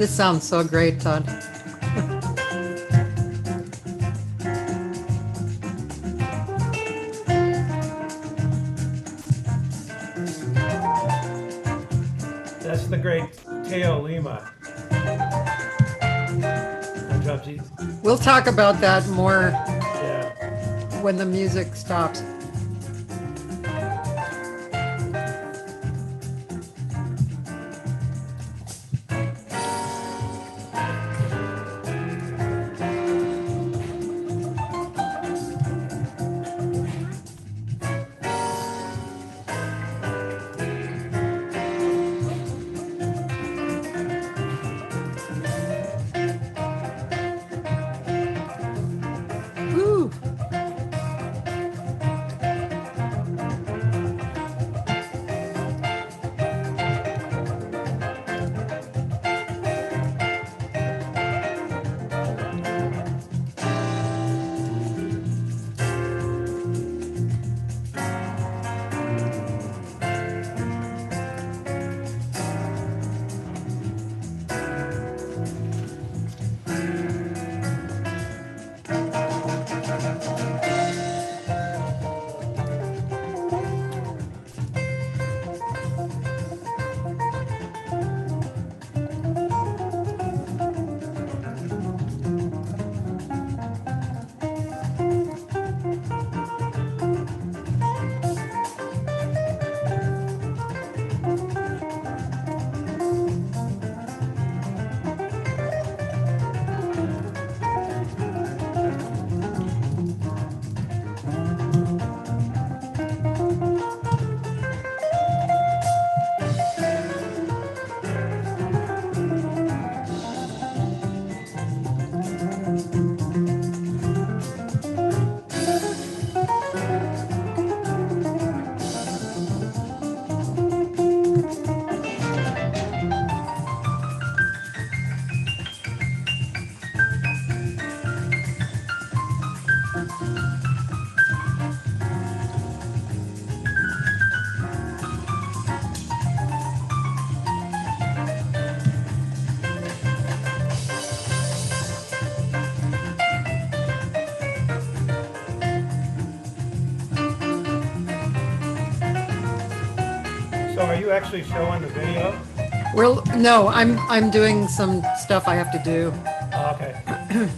This sounds so great, Todd. That's the great Teo Lima on drumsy. We'll talk about that more Yeah. when the music stops. Woo! So are you actually showing the video? Well, no, I'm doing some stuff I have to do. Oh, okay.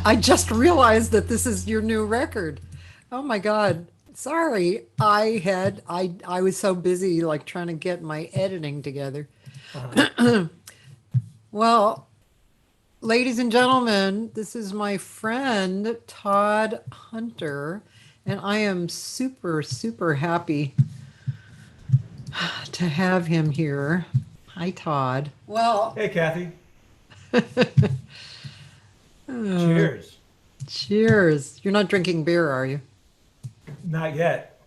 I just realized that this is your new record. Oh my God. Sorry. I was so busy like trying to get my editing together. Uh-huh. Well, ladies and gentlemen, this is my friend Todd Hunter, and I am super, super happy to have him here. Hi, Todd. Well, Hey, Kathy. Cheers. cheers. You're not drinking beer, are you? Not yet.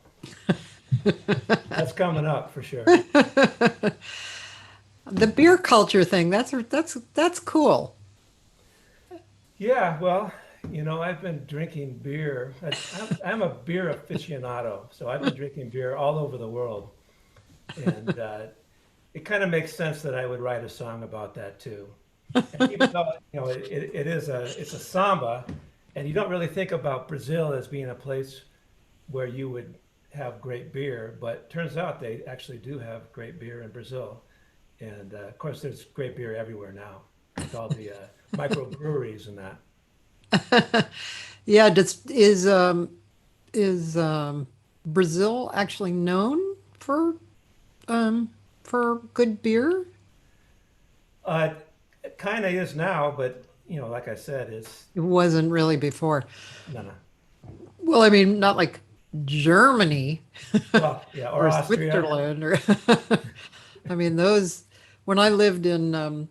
That's coming up for sure. The beer culture thing, that's cool. Yeah, well, I've been drinking beer. I'm a beer aficionado, so I've been drinking beer all over the world. And it kind of makes sense that I would write a song about that too. And even though, it's a samba, and you don't really think about Brazil as being a place where you would have great beer, but turns out they actually do have great beer in Brazil. And of course, there's great beer everywhere now with all the microbreweries and that. Yeah, is Brazil actually known for good beer? It kind of is now, but like I said, it's It wasn't really before. no, no. Well, I mean, not like Germany Well, yeah, or or Austria. Switzerland or I mean those when I lived in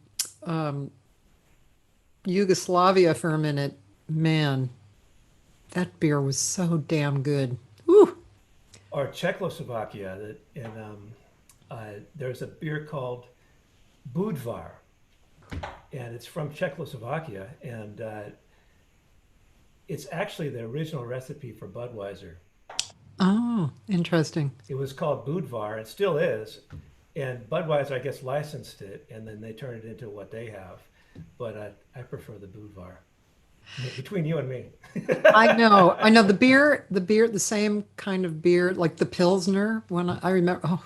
Yugoslavia for a minute, man, that beer was so damn good. Woo! Or Czechoslovakia. And there's a beer called Budvar, and it's from Czechoslovakia, and it's actually the original recipe for Budweiser. Oh, interesting. It was called Budvar, it still is, and Budweiser, I guess, licensed it, and then they turned it into what they have. But I prefer the Budvar. Between you and me. I know the same kind of beer, like the Pilsner. When I remember, oh,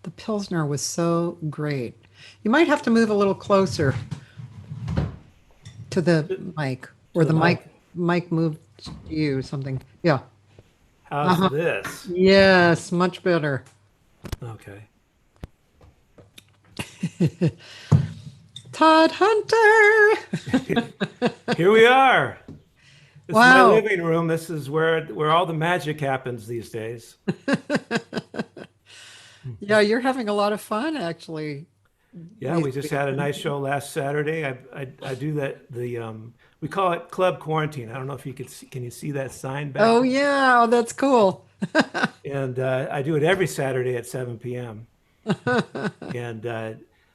the Pilsner was so great. You might have to move a little closer to the mic, To or the the mic. mic moved to you, something. Yeah. How's this? Yes, much better. Okay. Todd Hunter. Here we are. This is my Wow. living room. This is where all the magic happens these days. Yeah, you're having a lot of fun, actually. Yeah, we just had a nice show last Saturday. I do that we call it Club Quarantine. I don't know if you can you see that sign back Oh there? yeah, oh, that's cool. And I do it every Saturday at 7 p.m. And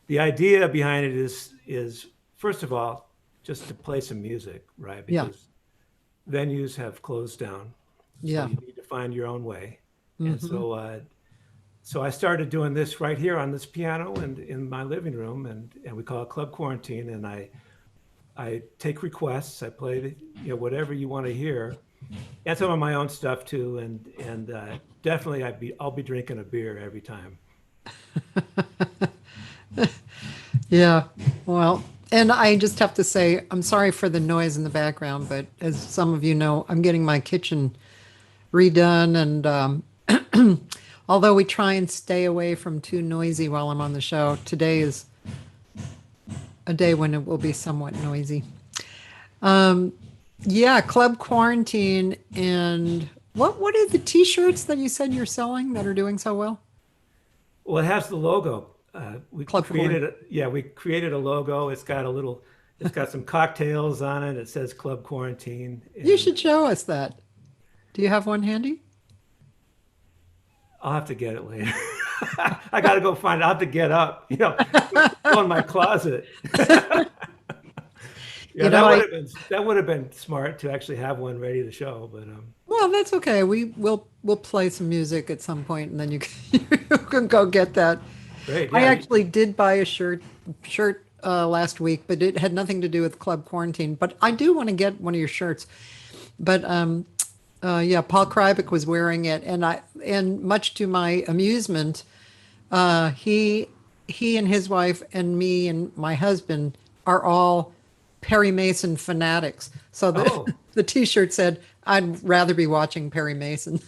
the idea behind it is first of all just to play some music, right? Yeah, Because venues have closed down, so yeah. you need to find your own way. And Hmm. so I started doing this right here on this piano and in my living room, and we call it Club Quarantine. And I take requests. I play whatever you want to hear, and some of my own stuff too. And definitely I'll be drinking a beer every time. Yeah. Well, and I just have to say, I'm sorry for the noise in the background, but as some of you know, I'm getting my kitchen redone, and although we try and stay away from too noisy while I'm on the show, today is a day when it will be somewhat noisy. Yeah, Club Quarantine, and what are the T-shirts that you said you're selling that are doing so well? Well, it has the logo. Club Quarantine. We created a logo. It's got some cocktails on it. It says Club Quarantine, You and should show us that. Do you have one handy? I'll have to get it later. I got to go find it. I'll have to get up, go in my closet. Yeah, You know, I that would have been smart to actually have one ready to show, but well, that's okay. We'll play some music at some point, and then you can, you can go get that. great. I Yeah, actually did buy a shirt last week, but it had nothing to do with Club Quarantine. But I do want to get one of your shirts. But yeah, Paul Krybek was wearing it, and much to my amusement, he and his wife and me and my husband are all Perry Mason fanatics. So the Oh, the T-shirt said, "I'd rather be watching Perry Mason,"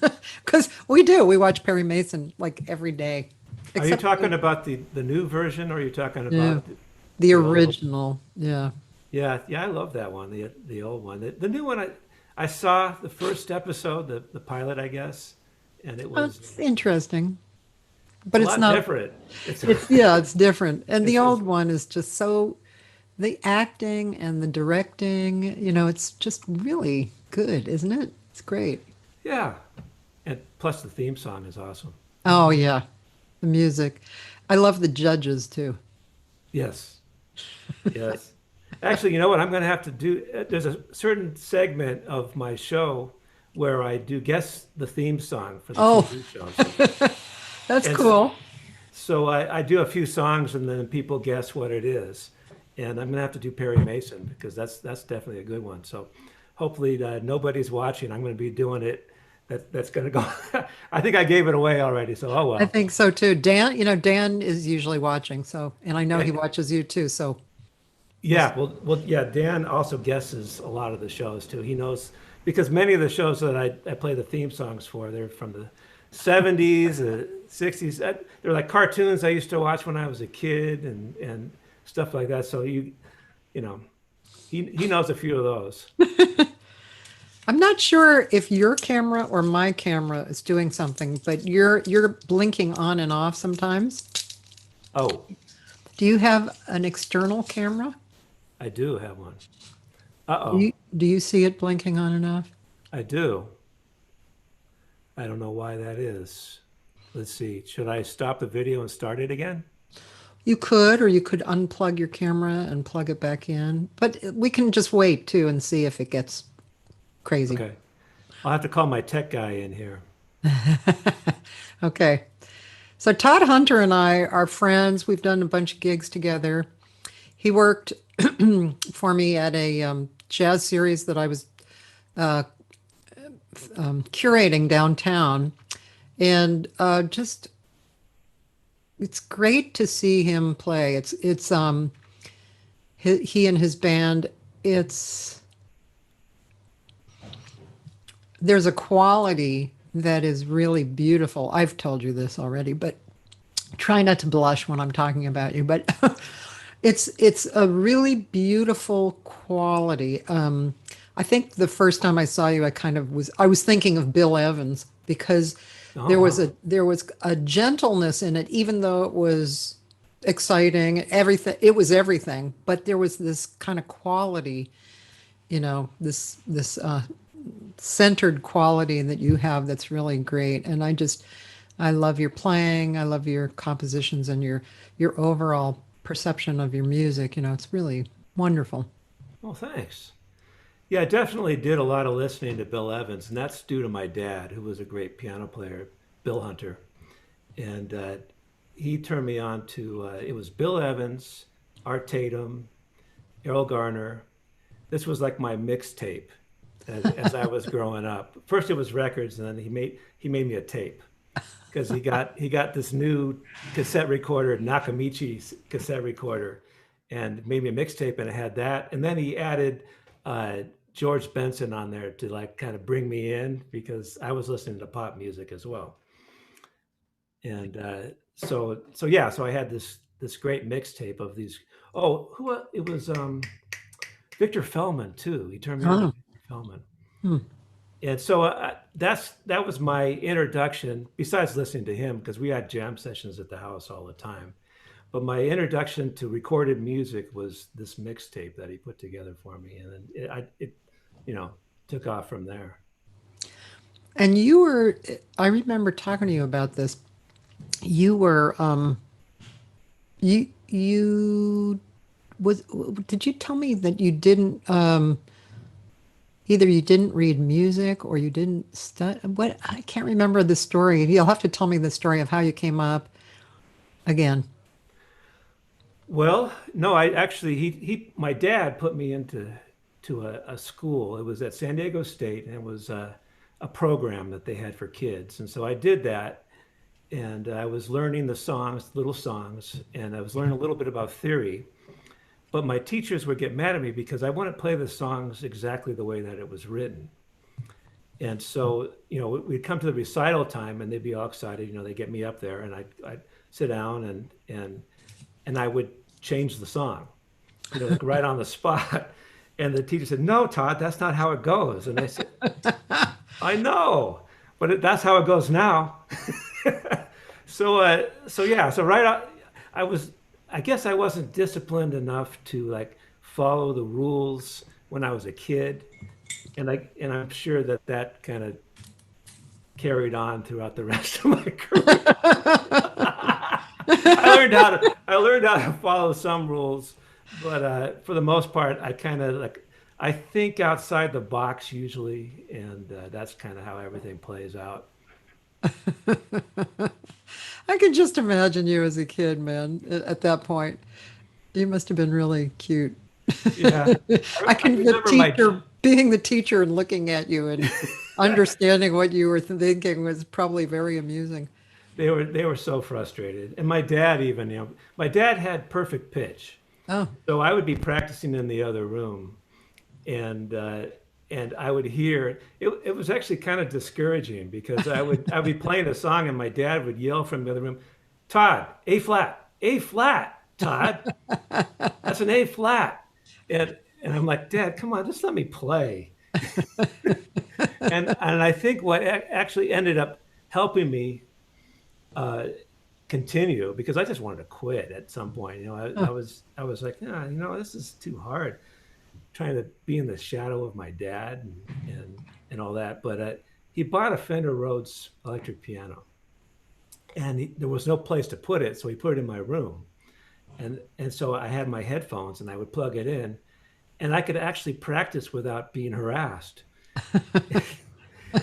because we do. We watch Perry Mason like every day, are you except talking about the new version, or are you talking yeah, about the the old? original. Yeah. Yeah, yeah, I love that one, the old one. The new one, I saw the first episode, the pilot, I guess, and it Oh, was it's interesting, it's but a it's lot not. different. It's It's yeah, it's different. And the it's old just one is just so the acting and the directing, it's just really good, isn't it? It's great. yeah, and plus the theme song is awesome. Oh yeah, the music. I love the judges too. Yes, yes. Actually, you know what? I'm going to have to do. There's a certain segment of my show where I do guess the theme song for the Oh, TV shows, that's and cool. so I do a few songs and then people guess what it is. And I'm gonna have to do Perry Mason because that's definitely a good one. So hopefully nobody's watching. I'm gonna be doing it. That's gonna go. I think I gave it away already. So oh I well. think so too. Dan is usually watching, so and I know Yeah, he watches you too, so we'll yeah. see. Well, yeah. Dan also guesses a lot of the shows too. He knows because many of the shows that I play the theme songs for, they're from the 70s, 60s. They're like cartoons I used to watch when I was a kid and stuff like that. So you know, he knows a few of those. I'm not sure if your camera or my camera is doing something, but you're blinking on and off sometimes. Oh, Do you have an external camera? I do have one. Uh Do oh, you see it blinking on and off? I do. I don't know why that is. Let's see. Should I stop the video and start it again? You could, or you could unplug your camera and plug it back in. But we can just wait too and see if it gets crazy. Okay. I'll have to call my tech guy in here. Okay. So Todd Hunter and I are friends. We've done a bunch of gigs together. He worked for me at a jazz series that I was curating downtown. And just it's great to see him play. It's he and his band. It's there's a quality that is really beautiful. I've told you this already, but try not to blush when I'm talking about you. But it's a really beautiful quality. I think the first time I saw you, I was thinking of Bill Evans because Oh, wow. there was a gentleness in it, even though it was exciting. It was everything, but there was this kind of quality, this centered quality that you have that's really great. And I love your playing. I love your compositions and your overall perception of your music. It's really wonderful. Well, thanks. Yeah, I definitely did a lot of listening to Bill Evans, and that's due to my dad, who was a great piano player, Bill Hunter. And he turned me on to it was Bill Evans, Art Tatum, Errol Garner. This was like my mixtape as I was growing up. First it was records, and then he made me a tape because he got this new cassette recorder, Nakamichi cassette recorder, and made me a mixtape, and it had that. And then he added uh, George Benson on there to like kind of bring me in because I was listening to pop music as well. And so yeah, so I had this great mixtape of these. Oh, it was Victor Feldman too. He turned me on to Oh, Victor Feldman. hmm. And so that was my introduction. Besides listening to him, because we had jam sessions at the house all the time. But my introduction to recorded music was this mixtape that he put together for me, and then it you know took off from there. And I remember talking to you about this. You were, you did you tell me that you didn't, either you didn't read music or you didn't study? What? I can't remember the story. You'll have to tell me the story of how you came up again. Well, no, I actually my dad put me into a school. It was at San Diego State, and it was a program that they had for kids, and so I did that, and I was learning the songs, little songs, and I was learning a little bit about theory. but my teachers would get mad at me because I wouldn't play the songs exactly the way that it was written. And so, we'd come to the recital time and they'd be all excited, they get me up there and I'd sit down and I would change the song, like right on the spot. And the teacher said, "No, Todd, that's not how it goes." And I said, "I know, but that's how it goes now." So right out, I guess I wasn't disciplined enough to like follow the rules when I was a kid. And I'm sure that kind of carried on throughout the rest of my career. I learned how to follow some rules, but for the most part, I think outside the box usually, and that's kind of how everything plays out. I can just imagine you as a kid, man, at that point. You must have been really cute. Yeah, I I can, the remember my teacher, being the teacher and looking at you and understanding what you were thinking was probably very amusing. they were so frustrated, and my dad even, my dad had perfect pitch, Oh, so I would be practicing in the other room, and I would hear it. It was actually kind of discouraging because I'd be playing a song and my dad would yell from the other room, "Todd, A flat, Todd, that's an A flat," and I'm like, "Dad, come on, just let me play." And I think what actually ended up helping me uh, continue, because I just wanted to quit at some point. oh, I was like, "Yeah, this is too hard, trying to be in the shadow of my dad and all that." But he bought a Fender Rhodes electric piano, and there was no place to put it, so he put it in my room. And so I had my headphones, and I would plug it in, and I could actually practice without being harassed.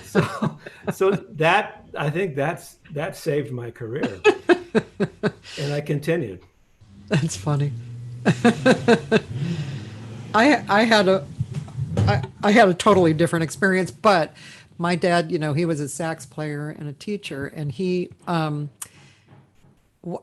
So so that I think that saved my career, and I continued. that's funny. I had I had a totally different experience, but my dad, he was a sax player and a teacher, and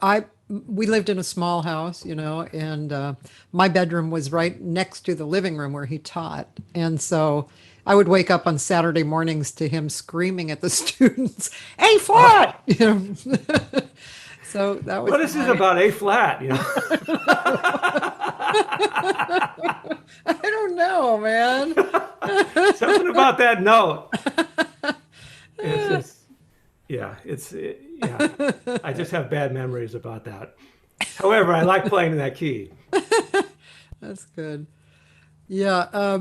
I we lived in a small house, and my bedroom was right next to the living room where he taught, and so I would wake up on Saturday mornings to him screaming at the students, "A Oh, flat!" So that was what is this my. about A flat? I don't know, man. Something about that note. It's just, yeah, yeah. I just have bad memories about that. However, I like playing in that key. That's good. Yeah.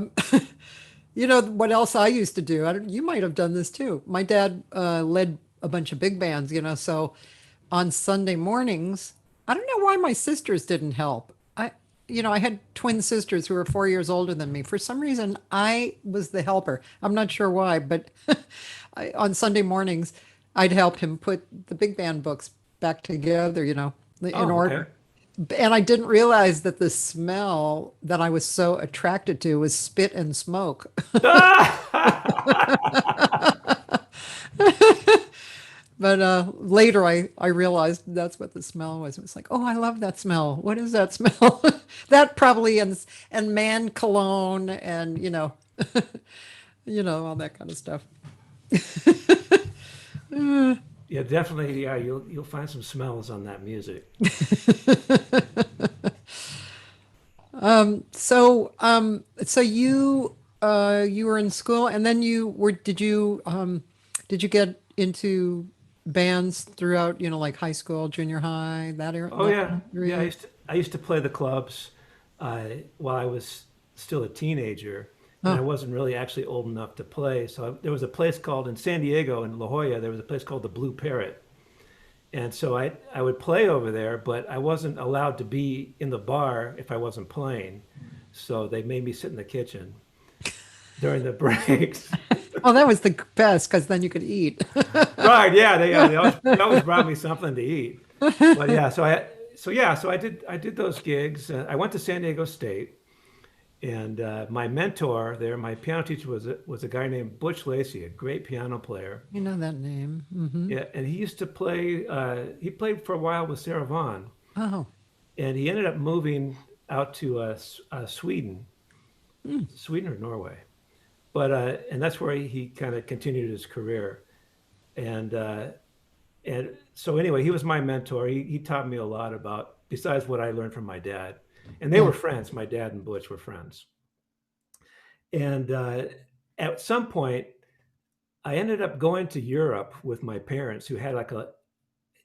You know what else I used to do? You might have done this too. My dad led a bunch of big bands, so on Sunday mornings, I don't know why my sisters didn't help. I had twin sisters who were 4 years older than me. For some reason, I was the helper. I'm not sure why, but on Sunday mornings, I'd help him put the big band books back together, in Oh, okay. order. And I didn't realize that the smell that I was so attracted to was spit and smoke. But later I realized that's what the smell was. It was like, oh, I love that smell. What is that smell? That probably and man cologne and all that kind of stuff. Yeah, definitely. Yeah, you'll find some smells on that music. So you were in school and then did you get into bands throughout, like high school, junior high, Oh that yeah, time yeah. I period? used to, I used to play the clubs while I was still a teenager, and I Oh, wasn't really actually old enough to play. So there was a place called in San Diego in La Jolla. There was a place called the Blue Parrot, and so I would play over there, but I wasn't allowed to be in the bar if I wasn't playing. So they made me sit in the kitchen during the breaks. oh, that was the best because then you could eat. Right? Yeah, they always brought me something to eat. But yeah, so I did those gigs. I went to San Diego State, and my mentor there, my piano teacher was a guy named Butch Lacey, a great piano player. You know that name. Yeah, and he used to play. He played for a while with Sarah Vaughan, Oh, and he ended up moving out to Sweden, Hmm. Sweden or Norway. But and that's where he kind of continued his career. And and so anyway, he was my mentor. He taught me a lot about besides what I learned from my dad. And they Yeah. were friends. My dad and Butch were friends. And at some point, I ended up going to Europe with my parents, who had like a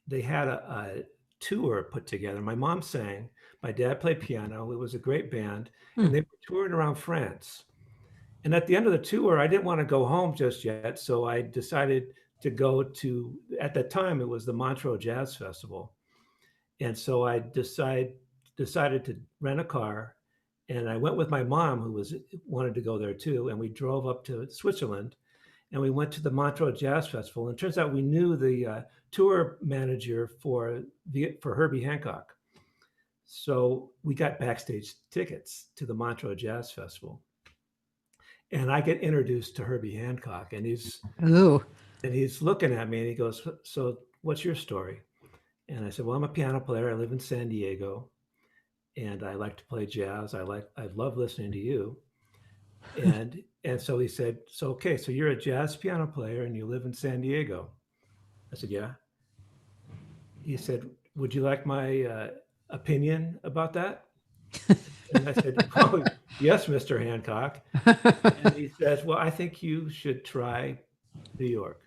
they had a tour put together. My mom sang, my dad played piano. It was a great band, Hmm. and they were touring around France. And at the end of the tour, I didn't want to go home just yet, so I decided to go to. At that time, it was the Montreux Jazz Festival, and so I decided to rent a car, and I went with my mom, who was wanted to go there too, and we drove up to Switzerland, and we went to the Montreux Jazz Festival. And it turns out we knew the tour manager for Herbie Hancock, so we got backstage tickets to the Montreux Jazz Festival, and I get introduced to Herbie Hancock, Oh. and he's looking at me, and he goes, "So, what's your story?" And I said, "Well, I'm a piano player. I live in San Diego, and I like to play jazz. I love listening to you." And so he said, "So okay, so you're a jazz piano player and you live in San Diego." I said, "Yeah." He said, "Would you like my opinion about that?" And I said, "Oh, yes, Mr. Hancock." And he says, "Well, I think you should try New York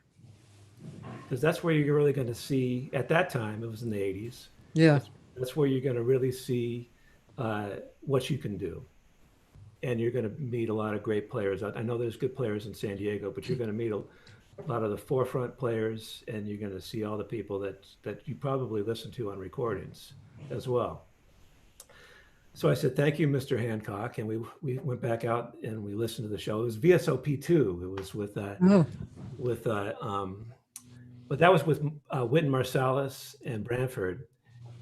because that's where you're really going to see." At that time, it was in the '80s. Yeah. That's where you're going to really see uh, what you can do, and you're going to meet a lot of great players. I know there's good players in San Diego, but you're going to meet a lot of the forefront players, and you're going to see all the people that you probably listen to on recordings as well. So I said, "Thank you, Mr. Hancock," and we went back out and we listened to the show. It was VSOP 2. It was Oh. with but that was with Wynton Marsalis and Branford,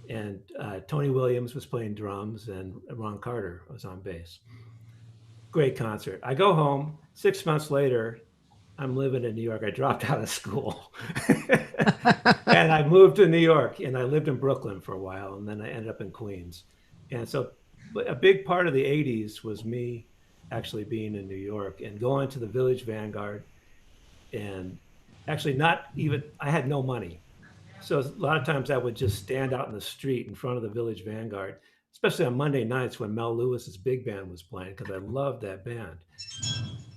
and Tony Williams was playing drums, and Ron Carter was on bass. Great concert. I go home 6 months later. I'm living in New York. I dropped out of school. And I moved to New York, and I lived in Brooklyn for a while, and then I ended up in Queens. And so but a big part of the '80s was me actually being in New York and going to the Village Vanguard, and actually not even I had no money. So a lot of times I would just stand out in the street in front of the Village Vanguard, especially on Monday nights when Mel Lewis's big band was playing, because I loved that band.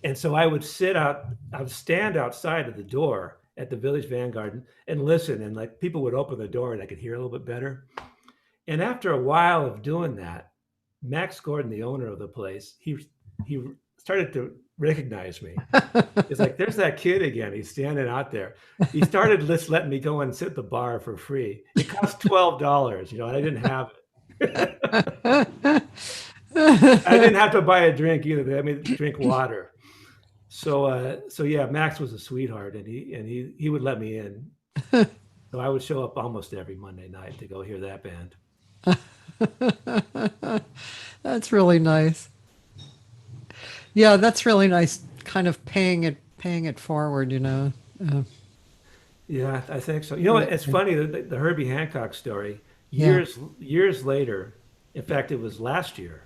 And so I would stand outside of the door at the Village Vanguard and listen, and like people would open the door and I could hear a little bit better. And after a while of doing that, Max Gordon, the owner of the place, he started to recognize me. It's like, there's that kid again. He's standing out there. He started just letting me go and sit at the bar for free. It cost $12. I didn't have it. I didn't have to buy a drink either. They had me drink water. So yeah, Max was a sweetheart, and he would let me in. So I would show up almost every Monday night to go hear that band. That's really nice. Yeah, that's really nice. Kind of paying it forward, you know. Uh, Yeah, I think so. You know what? It's funny the Herbie Hancock story. yeah. Years later, in fact, it was last year.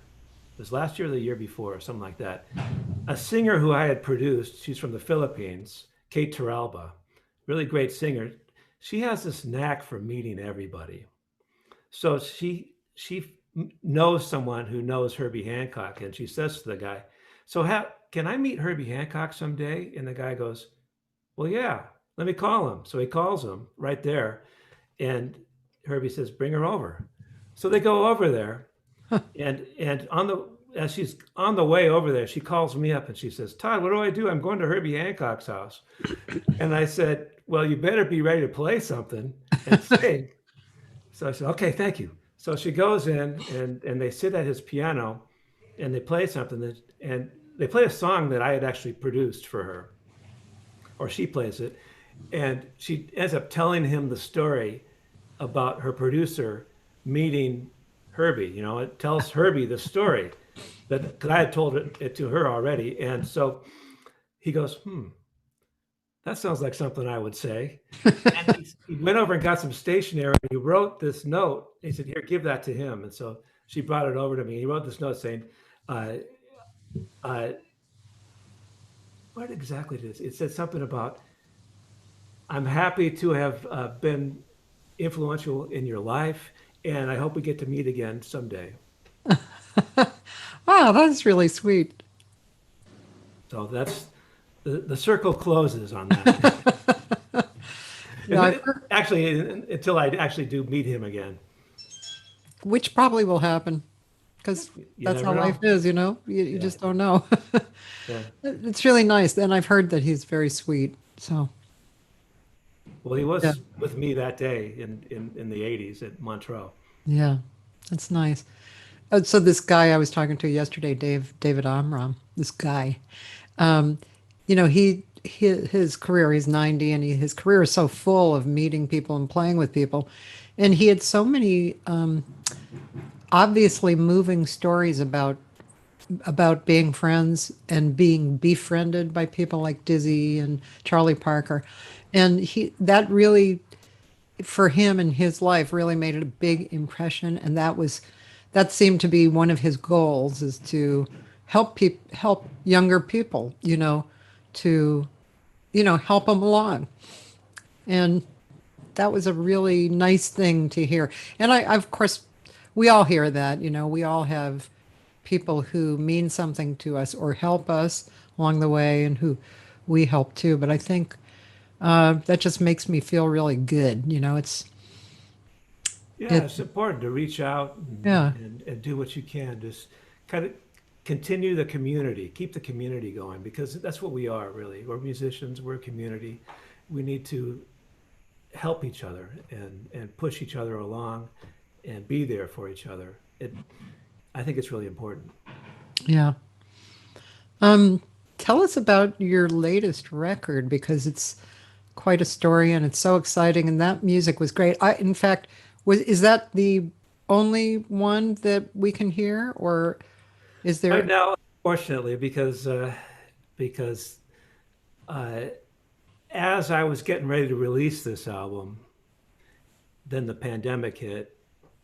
It was last year or the year before, or something like that. A singer who I had produced, she's from the Philippines, Kate Toralba, really great singer. She has this knack for meeting everybody. So she knows someone who knows Herbie Hancock, and she says to the guy, "So can I meet Herbie Hancock someday?" And the guy goes, "Well, yeah, let me call him." So he calls him right there, and Herbie says, "Bring her over." So they go over there, and as she's on the way over there, she calls me up and she says, "Todd, what do I do? I'm going to Herbie Hancock's house." And I said, "Well, you better be ready to play something and sing." So I said, "Okay, thank you." So she goes in, and they sit at his piano and they play something and they play a song that I had actually produced for her, or she plays it. And she ends up telling him the story about her producer meeting Herbie. It tells Herbie the story that because I had told it to her already. And so he goes, "That sounds like something I would say." And he went over and got some stationery and he wrote this note. He said, "Here, give that to him." And so she brought it over to me. He wrote this note saying, uh, uh, what exactly it is? It said something about, I'm happy to have been influential in your life, and I hope we get to meet again someday. Wow, that's really sweet. So that's the circle closes on that. Yeah, And I've heard, actually, until I actually do meet him again, which probably will happen because you that's how never life know. is, you know? You Yeah, just don't know. yeah. It's really nice. And I've heard that he's very sweet. So, Well, he yeah, was with me that day in the '80s at Montreux. yeah, that's nice. So this guy I was talking to yesterday, David Amram, this guy, um, his career, he's 90 and his career is so full of meeting people and playing with people. And he had so many obviously moving stories about being friends and being befriended by people like Dizzy and Charlie Parker. And he that really for him in his life really made a big impression, and that seemed to be one of his goals is to help younger people, to help them along. And that was a really nice thing to hear. And of course, we all hear that, we all have people who mean something to us or help us along the way and who we help too. But I think that just makes me feel really good. Yeah, It, it's important to reach out yeah, and do what you can. Just kind of continue the community, keep the community going because that's what we are really. We're musicians, we're a community. We need to help each other and push each other along and be there for each other. I think it's really important. yeah. Um, Tell us about your latest record because it's quite a story and it's so exciting and that music was great. In fact, is that the only one that we can hear or is Right there? now, fortunately, because uh, as I was getting ready to release this album, then the pandemic hit,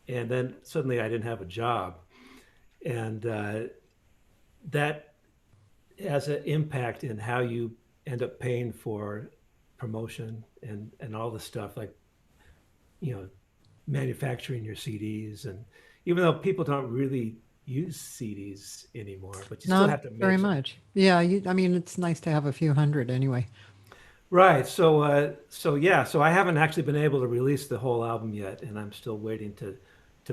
and then suddenly I didn't have a job, and that has an impact in how you end up paying for promotion and all the stuff like you know manufacturing your CDs, and even though people don't really use CDs anymore, but you still Not have to very make them. much. Yeah, I mean, it's nice to have a few hundred anyway. Right. So yeah. So I haven't actually been able to release the whole album yet, and I'm still waiting to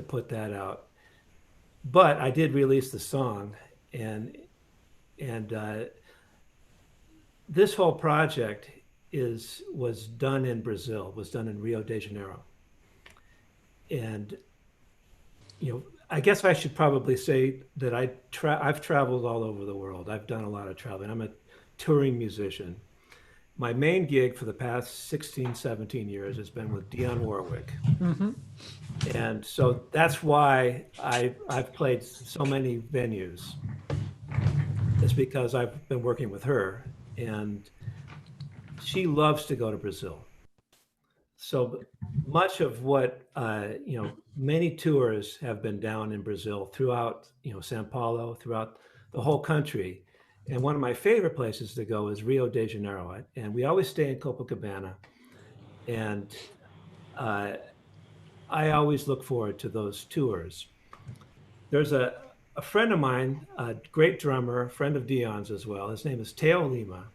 put that out. But I did release the song, and and this whole project is was done in Brazil, was done in Rio de Janeiro, and I guess I should probably say that I've traveled all over the world. I've done a lot of traveling. I'm a touring musician. My main gig for the past 16, 17 years has been with Dionne Warwick. Hmm. And so that's why I've played so many venues. It's because I've been working with her, and she loves to go to Brazil. So much of what many tours have been down in Brazil throughout Sao Paulo, throughout the whole country. And one of my favorite places to go is Rio de Janeiro, and we always stay in Copacabana. And uh, I always look forward to those tours. There's a friend of mine, a great drummer, friend of Dion's as well. His name is Teo Lima.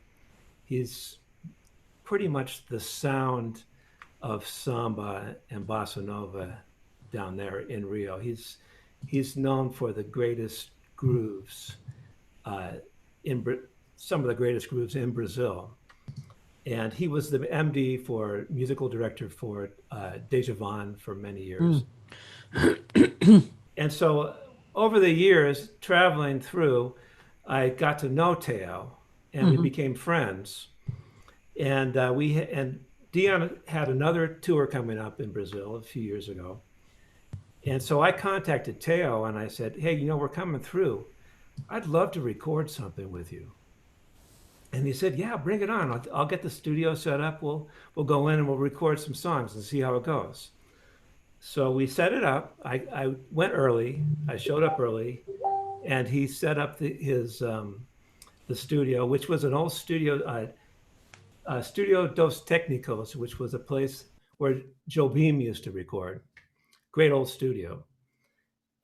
He's pretty much the sound of samba and bossa nova down there in Rio. He's known for the greatest grooves uh, in some of the greatest grooves in Brazil. And he was the MD for musical director for Deja Von for many years. And so over the years, traveling through, I got to know Teo, and we Hmm. became friends. And and Dion had another tour coming up in Brazil a few years ago, and so I contacted Teo and I said, "Hey, we're coming through. I'd love to record something with you." And he said, "Yeah, bring it on. I'll get the studio set up. We'll go in and we'll record some songs and see how it goes." So we set it up. I went early. I showed up early, and he set up the studio, which was an old studio, Studio Dos Técnicos, which was a place where Joe Beam used to record. Great old studio.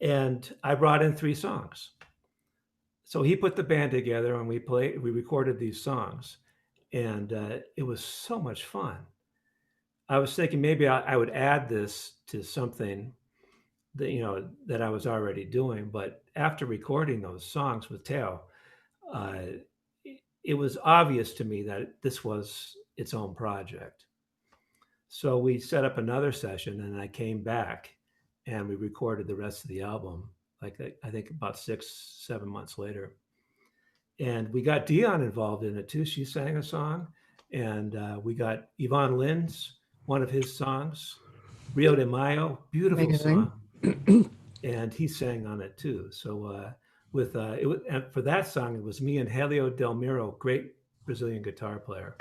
And I brought in 3 songs. So he put the band together, and we recorded these songs, and it was so much fun. I was thinking maybe I would add this to something that that I was already doing, but after recording those songs with Teo, uh, it was obvious to me that this was its own project. So we set up another session, and I came back, and we recorded the rest of the album. Like I think about 6, 7 months later, and we got Dion involved in it too. She sang a song, and we got Yvonne Lynn's one of his songs, Rio de Mayo, beautiful Amazing. song, and he sang on it too. So and for that song, it was me and Helio Del Miro, great Brazilian guitar player,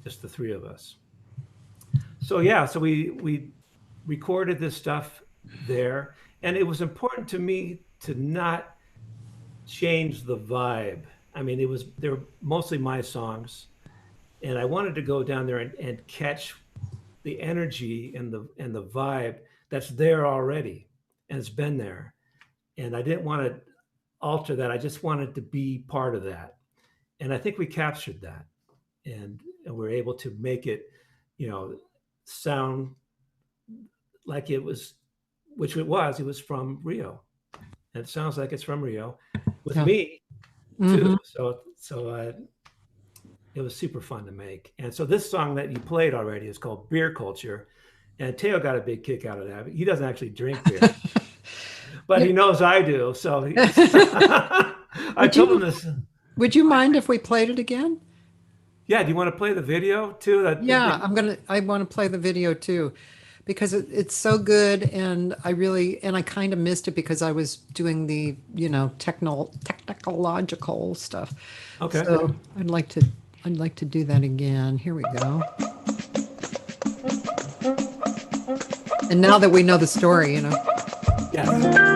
just the 3 of us. So yeah, so we recorded this stuff there, and it was important to me to not change the vibe. I mean, they were mostly my songs, and I wanted to go down there and catch the energy and the vibe that's there already, and it's been there. And I didn't want to alter that. I just wanted to be part of that, and I think we captured that, and we're able to make it, sound like it was, which it was. It was from Rio, and it sounds like it's from Rio, with Yeah. me Mhm. too. So it was super fun to make. And so this song that you played already is called Beer Culture, and Teo got a big kick out of that. He doesn't actually drink beer, but he knows I do. So I told him this. Would you mind if we played it again? Yeah, do you want to play the video too? Yeah, I want to play the video too, because it's so good, and I kind of missed it because I was doing the, technological stuff. Okay. So I'd like to do that again. Here we go. And now that we know the story, Yeah.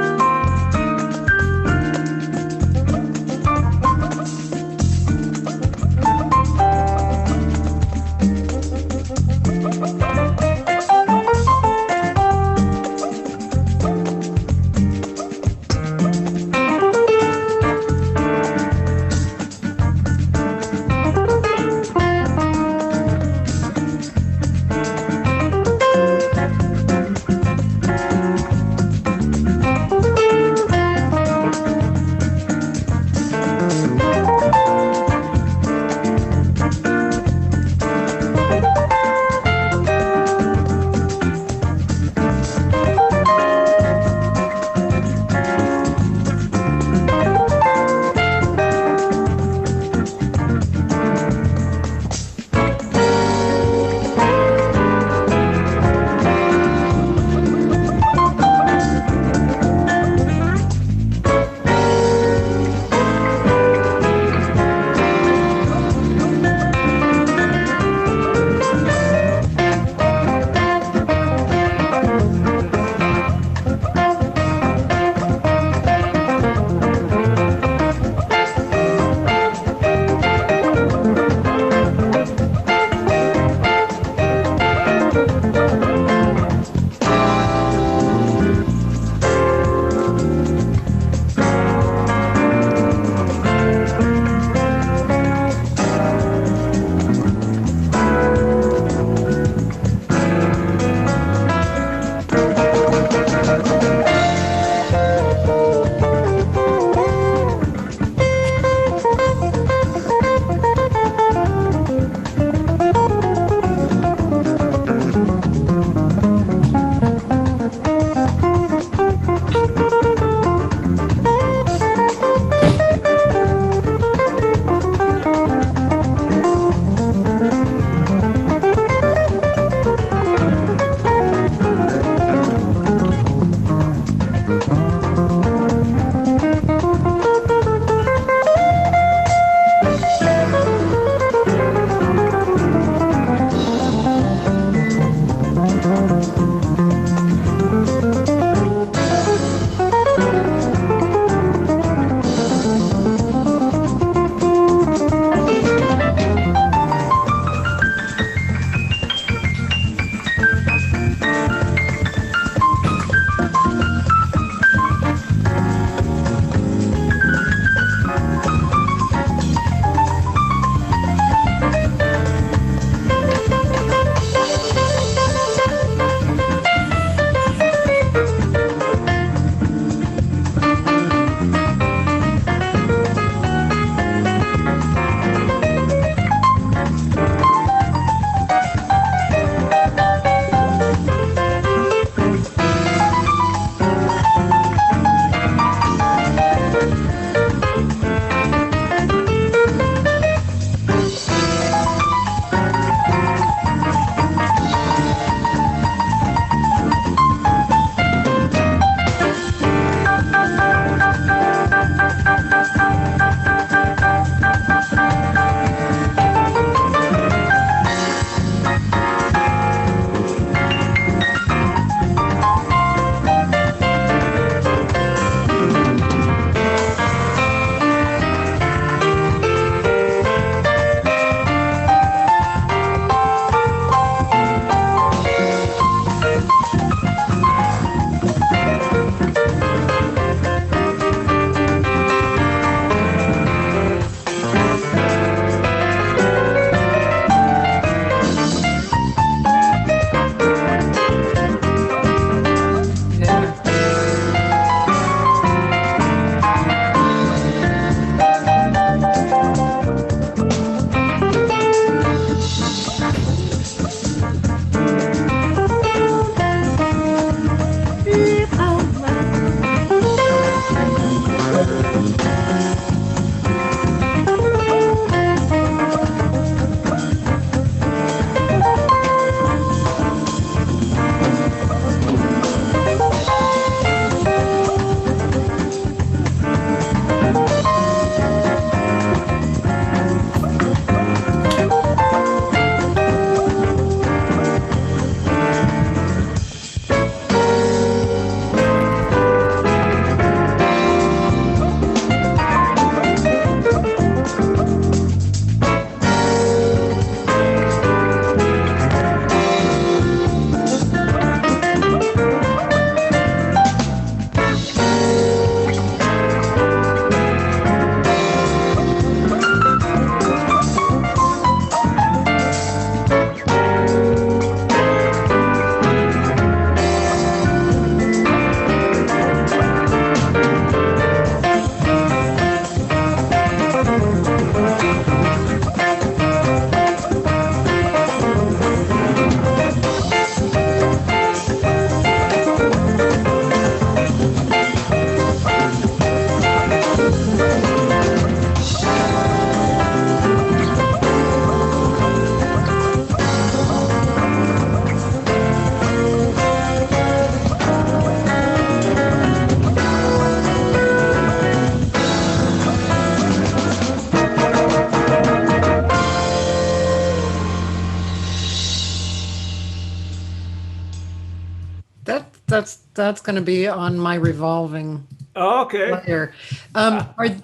That's going to be on my revolving Oh, okay. player.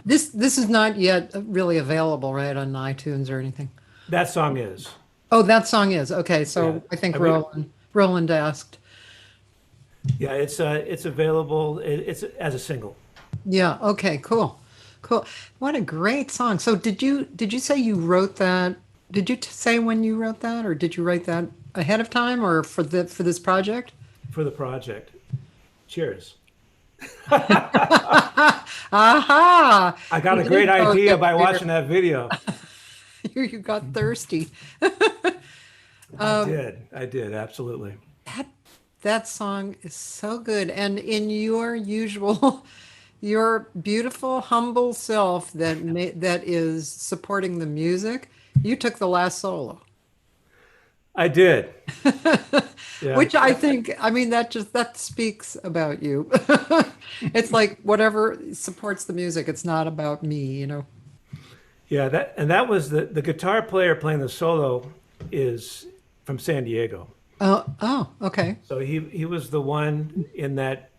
This is not yet really available, right, on iTunes or anything. That song is. Oh, that song is okay. Yeah. So I think And we Roland asked. yeah, it's available. It's as a single. Yeah. Okay. Cool. Cool. What a great song. So did you say you wrote that? Did you say when you wrote that, or did you write that ahead of time, or for this project? For the project. Cheers. Aha! I got You a great did both idea get by beer. watching that video. You got thirsty. I did, absolutely. That that song is so good, and in your usual, your beautiful, humble self that is supporting the music, you took the last solo, I did. Yeah. which I think, I mean, that speaks about you. It's like whatever supports the music. It's not about me. Yeah, that was the guitar player playing the solo is from San Diego. Oh, okay. So he was the one in that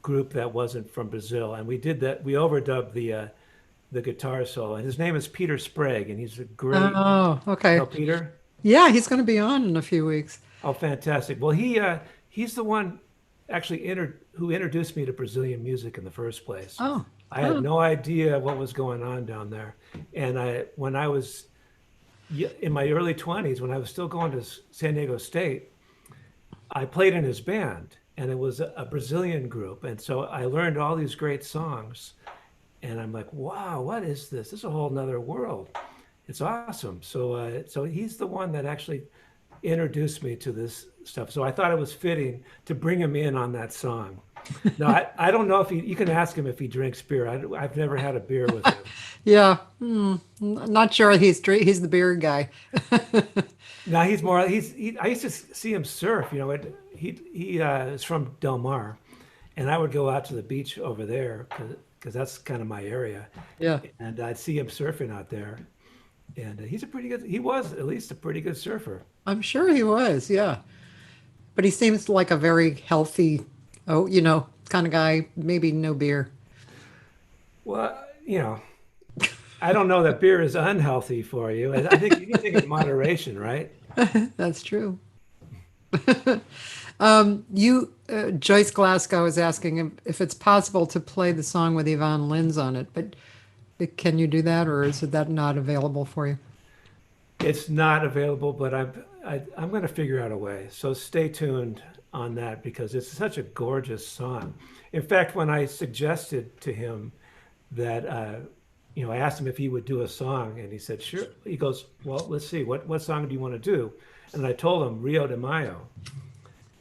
group that wasn't from Brazil, and we did that. We overdubbed the guitar solo, and his name is Peter Sprague, and he's a great. Oh, You okay. know Peter? Yeah, he's going to be on in a few weeks. Oh, fantastic. Well, he's the one actually who introduced me to Brazilian music in the first place. Oh, I had oh, no idea what was going on down there, and when I was in my early 20s, when I was still going to San Diego State, I played in his band, and it was a Brazilian group, and so I learned all these great songs, and I'm like, wow, what is this? This is a whole nother world. It's awesome. So he's the one that actually introduced me to this stuff. So I thought it was fitting to bring him in on that song. Now I don't know if you can ask him if he drinks beer. I've never had a beer with him. yeah. Not sure he's the beer guy. Now he's more. I used to see him surf. He is from Del Mar, and I would go out to the beach over there because that's kind of my area, Yeah, and I'd see him surfing out there. And he's a pretty good. He was at least a pretty good surfer. I'm sure he was. Yeah, but he seems like a very healthy, kind of guy. Maybe no beer. Well, I don't know that beer is unhealthy for you. I think anything in moderation, right? That's true. Joyce Glasgow is asking if it's possible to play the song with Yvonne Lynn's on it, but can you do that, or is that not available for you? It's not available, but I'm going to figure out a way. So stay tuned on that because it's such a gorgeous song. In fact, when I suggested to him that, I asked him if he would do a song, and he said, sure. He goes, well, let's see, what song do you want to do? And I told him Rio de Mayo.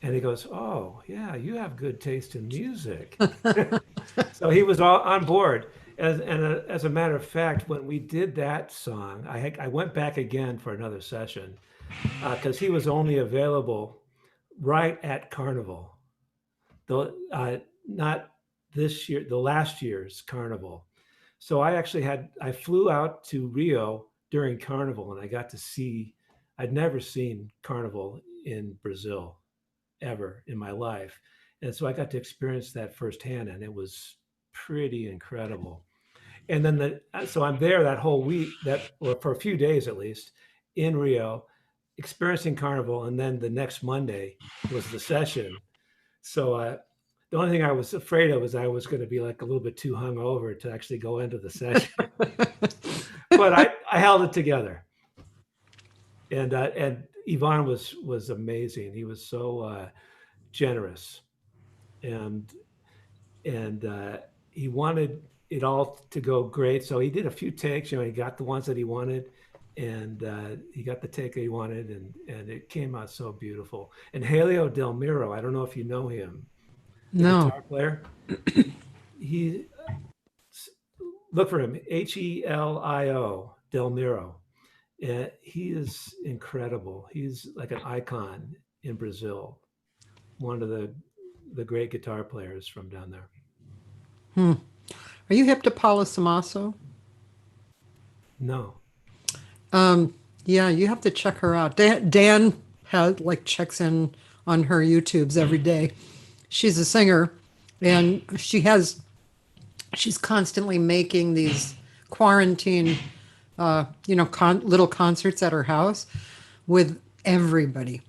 And he goes, oh, yeah, you have good taste in music. So he was all on board. As a matter of fact, when we did that song, I went back again for another session because he was only available right at Carnival, not this year, the last year's Carnival. So I flew out to Rio during Carnival, and I got to see. I'd never seen Carnival in Brazil ever in my life, and so I got to experience that firsthand, and it was pretty incredible. And then so I'm there that whole week, or for a few days at least, in Rio, experiencing Carnival, and then the next Monday was the session. So the only thing I was afraid of was I was going to be like a little bit too hungover to actually go into the session, but I held it together. And Yvonne was amazing. He was so generous, and and he wanted it all to go great. So he did a few takes. He got the ones that he wanted, and he got the take that he wanted, and it came out so beautiful. And Helio Del Miro, I don't know if you know him, the No. guitar player. He Look for him, Helio Del Miro. He is incredible. He's like an icon in Brazil, one of the great guitar players from down there. Hmm. Are you hip to Paula Samaso? No. Yeah, you have to check her out. Dan has checks in on her YouTubes every day. She's a singer, and she's constantly making these quarantine, little concerts at her house with everybody,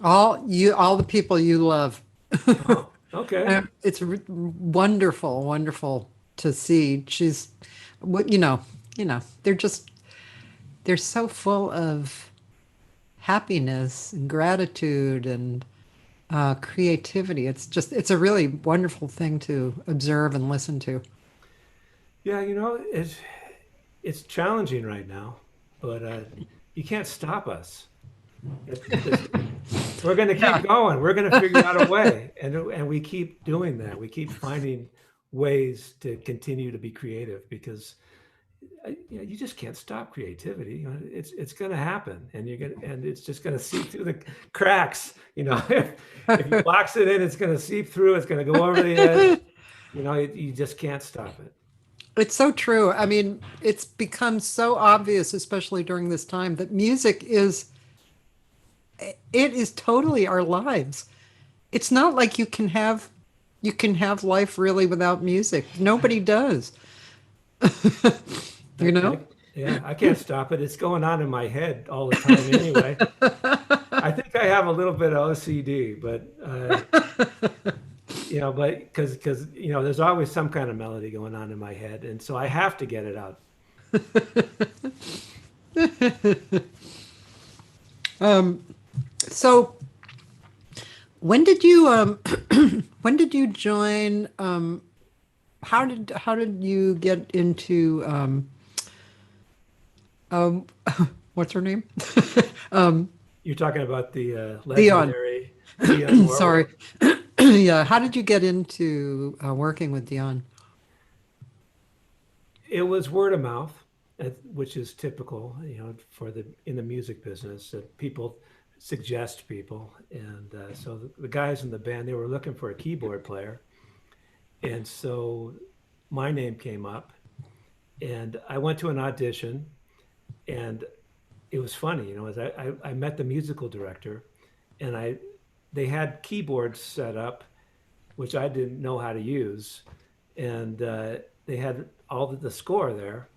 all the people you love. Oh, okay. It's wonderful, wonderful to see. She's, what they're just they're so full of happiness and gratitude and creativity. It's a really wonderful thing to observe and listen to. Yeah, it's challenging right now, but you can't stop us. It's, we're going to Yeah. keep going. We're going to figure out a way, and we keep doing that. We keep finding ways to continue to be creative because you just can't stop creativity. It's going to happen, and it's just going to seep through the cracks. If you box it in, it's going to seep through. It's going to go over the edge. You just can't stop it. It's so true. I mean, it's become so obvious, especially during this time, that music it is totally our lives. It's not like you can have life really without music. Nobody does. I, You know? I, yeah, I can't stop it. It's going on in my head all the time anyway. I think I have a little bit of OCD, but because there's always some kind of melody going on in my head, and so I have to get it out. So when did you when did you join how did you get into um what's her name? You're talking about the Dion. legendary Dionne Sorry. Warwick. Yeah, how did you get into working with Dion? It was word of mouth, which is typical, for in the music business. People suggest people, and so the guys in the band they were looking for a keyboard player, and so my name came up, and I went to an audition, and it was funny, as I met the musical director, and they had keyboards set up, which I didn't know how to use, and they had all the score there,